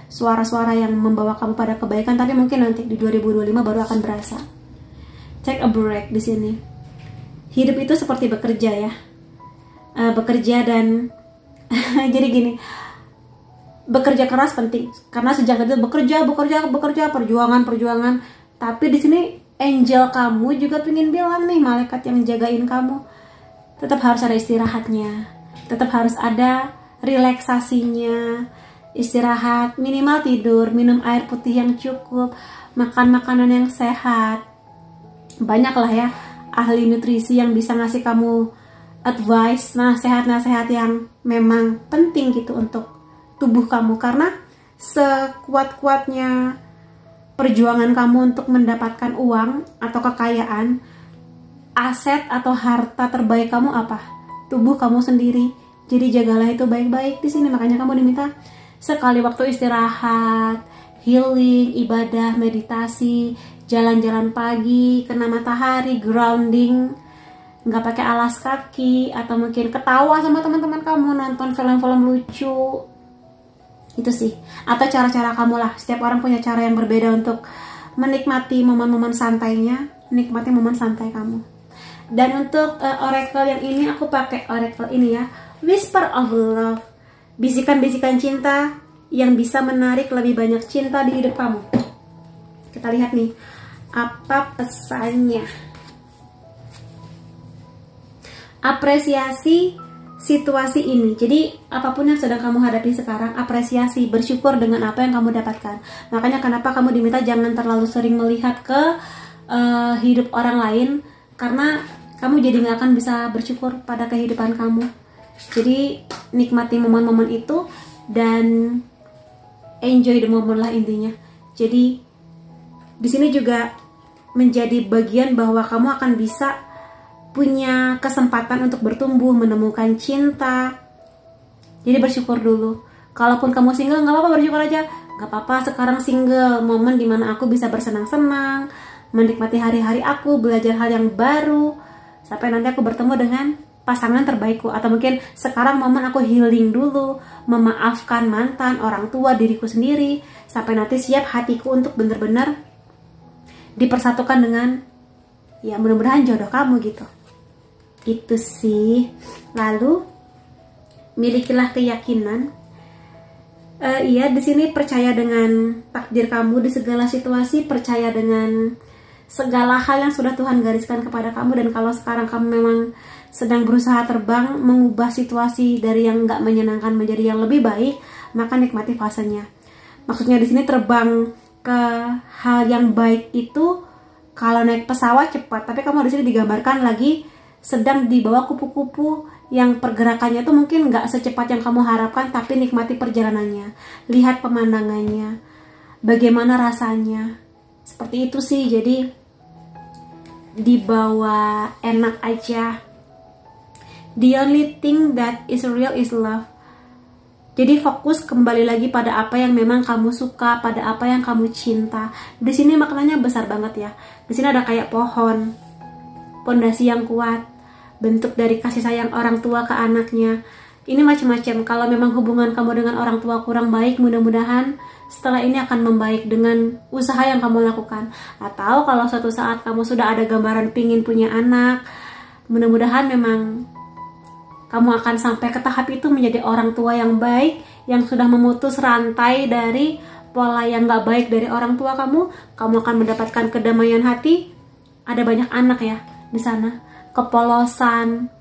suara-suara yang membawa kamu pada kebaikan, tapi mungkin nanti di 2025 baru akan berasa. Take a break di sini. Hidup itu seperti bekerja ya. Bekerja dan jadi gini. Bekerja keras penting karena sejak itu bekerja, perjuangan. Tapi di sini angel kamu juga pengen bilang nih, malaikat yang jagain kamu, tetap harus ada istirahatnya. Tetap harus ada relaksasinya. Istirahat, minimal tidur, minum air putih yang cukup, makan makanan yang sehat. Banyak lah ya ahli nutrisi yang bisa ngasih kamu advice, nasihat-nasihat yang memang penting gitu untuk tubuh kamu. Karena sekuat-kuatnya perjuangan kamu untuk mendapatkan uang atau kekayaan, aset atau harta terbaik kamu apa? Tubuh kamu sendiri. Jadi jagalah itu baik-baik di sini. Makanya kamu diminta sekali waktu istirahat, healing, ibadah, meditasi, jalan-jalan pagi, kena matahari, grounding, nggak pakai alas kaki, atau mungkin ketawa sama teman-teman kamu, nonton film-film lucu, itu sih. Atau cara-cara kamu lah, setiap orang punya cara yang berbeda untuk menikmati momen-momen santainya, nikmati momen santai kamu. Dan untuk oracle yang ini, aku pakai oracle ini ya, Whisper of Love, bisikan-bisikan cinta yang bisa menarik lebih banyak cinta di hidup kamu. Kita lihat nih, apa pesannya. Apresiasi situasi ini. Jadi apapun yang sedang kamu hadapi sekarang, apresiasi, bersyukur dengan apa yang kamu dapatkan. Makanya kenapa kamu diminta jangan terlalu sering melihat ke hidup orang lain, karena kamu jadi nggak akan bisa bersyukur pada kehidupan kamu. Jadi nikmati momen-momen itu dan enjoy the moment lah intinya. Jadi di sini juga menjadi bagian bahwa kamu akan bisa punya kesempatan untuk bertumbuh, menemukan cinta. Jadi bersyukur dulu. Kalaupun kamu single, nggak apa-apa, bersyukur aja. Nggak apa-apa, sekarang single, momen dimana aku bisa bersenang-senang, menikmati hari-hari aku, belajar hal yang baru, sampai nanti aku bertemu dengan pasangan terbaikku. Atau mungkin sekarang momen aku healing dulu, memaafkan mantan, orang tua, diriku sendiri, sampai nanti siap hatiku untuk benar-benar dipersatukan dengan ya mudah-mudahan jodoh kamu gitu. Itu sih. Lalu milikilah keyakinan. Iya, di sini percaya dengan takdir kamu di segala situasi, percaya dengan segala hal yang sudah Tuhan gariskan kepada kamu. Dan kalau sekarang kamu memang sedang berusaha terbang, mengubah situasi dari yang nggak menyenangkan menjadi yang lebih baik, maka nikmati fasenya. Maksudnya di sini terbang ke hal yang baik itu kalau naik pesawat cepat, tapi kamu di sini digambarkan lagi sedang di bawah kupu-kupu yang pergerakannya itu mungkin nggak secepat yang kamu harapkan, tapi nikmati perjalanannya, lihat pemandangannya, bagaimana rasanya, seperti itu sih. Jadi dibawa enak aja. The only thing that is real is love. Jadi fokus kembali lagi pada apa yang memang kamu suka, pada apa yang kamu cinta. Di sini maknanya besar banget ya. Di sini ada kayak pohon, pondasi yang kuat, bentuk dari kasih sayang orang tua ke anaknya. Ini macam-macam. Kalau memang hubungan kamu dengan orang tua kurang baik, mudah-mudahan setelah ini akan membaik dengan usaha yang kamu lakukan. Atau kalau suatu saat kamu sudah ada gambaran pingin punya anak, mudah-mudahan memang kamu akan sampai ke tahap itu menjadi orang tua yang baik, yang sudah memutus rantai dari pola yang gak baik dari orang tua kamu. Kamu akan mendapatkan kedamaian hati. Ada banyak anak ya di sana. Kepolosan,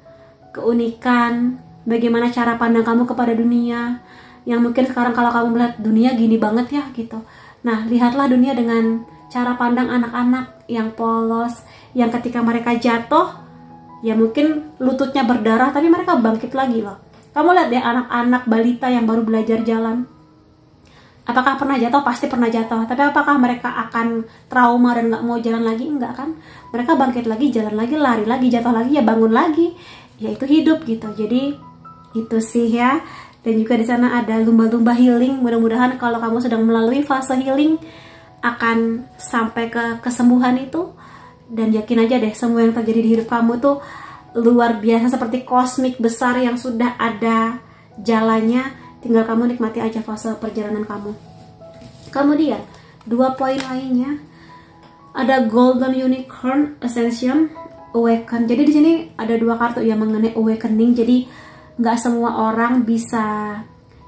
keunikan, bagaimana cara pandang kamu kepada dunia. Yang mungkin sekarang kalau kamu melihat dunia gini banget ya gitu. Nah, lihatlah dunia dengan cara pandang anak-anak yang polos, yang ketika mereka jatuh, ya mungkin lututnya berdarah, tapi mereka bangkit lagi loh. Kamu lihat deh anak-anak balita yang baru belajar jalan. Apakah pernah jatuh? Pasti pernah jatuh. Tapi apakah mereka akan trauma dan gak mau jalan lagi? Enggak kan? Mereka bangkit lagi, jalan lagi, lari lagi, jatuh lagi, ya bangun lagi. Ya itu hidup gitu. Jadi itu sih ya. Dan juga di sana ada lumba-lumba healing. Mudah-mudahan kalau kamu sedang melalui fase healing akan sampai ke kesembuhan itu. Dan yakin aja deh, semua yang terjadi di hidup kamu tuh luar biasa, seperti kosmik besar yang sudah ada jalannya. Tinggal kamu nikmati aja fase perjalanan kamu. Kemudian 2 poin lainnya ada Golden Unicorn Ascension, Awaken. Jadi di sini ada 2 kartu yang mengenai awakening. Jadi nggak semua orang bisa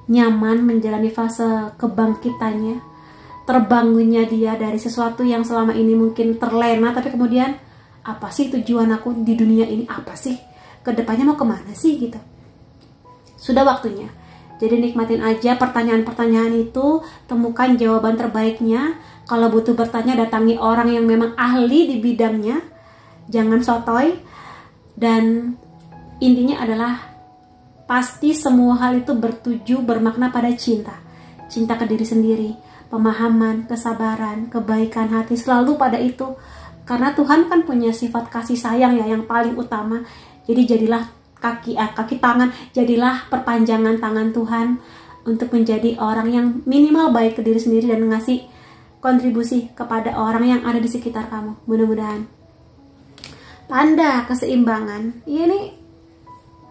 nyaman menjalani fase kebangkitannya, terbangunnya dia dari sesuatu yang selama ini mungkin terlena, tapi kemudian apa sih tujuan aku di dunia ini, apa sih kedepannya mau kemana sih gitu. Sudah waktunya. Jadi nikmatin aja pertanyaan-pertanyaan itu, temukan jawaban terbaiknya. Kalau butuh bertanya, datangi orang yang memang ahli di bidangnya, jangan sotoy. Dan intinya adalah pasti semua hal itu bertuju, bermakna pada cinta. Cinta ke diri sendiri, pemahaman, kesabaran, kebaikan hati, selalu pada itu. Karena Tuhan kan punya sifat kasih sayang ya yang paling utama. Jadi jadilah kaki tangan, jadilah perpanjangan tangan Tuhan untuk menjadi orang yang minimal baik ke diri sendiri dan ngasih kontribusi kepada orang yang ada di sekitar kamu. Mudah-mudahan. Tanda keseimbangan. Ini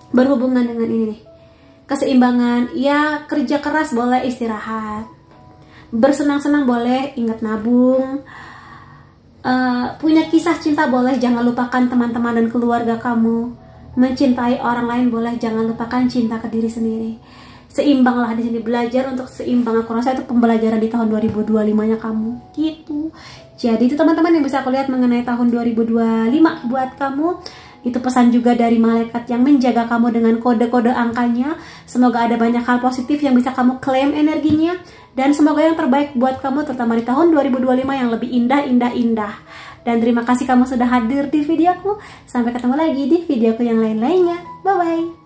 berhubungan dengan ini nih. Keseimbangan, ya kerja keras boleh, istirahat. Bersenang-senang boleh, ingat nabung. Punya kisah cinta boleh, jangan lupakan teman-teman dan keluarga kamu. Mencintai orang lain boleh, jangan lupakan cinta ke diri sendiri. Seimbanglah di sini, belajar untuk seimbang. Aku rasa itu pembelajaran di tahun 2025-nya kamu. Gitu. Jadi itu teman-teman yang bisa aku lihat mengenai tahun 2025 buat kamu. Itu pesan juga dari malaikat yang menjaga kamu dengan kode-kode angkanya. Semoga ada banyak hal positif yang bisa kamu klaim energinya. Dan semoga yang terbaik buat kamu terutama di tahun 2025 yang lebih indah. Dan terima kasih kamu sudah hadir di videoku. Sampai ketemu lagi di videoku yang lain-lainnya. Bye-bye.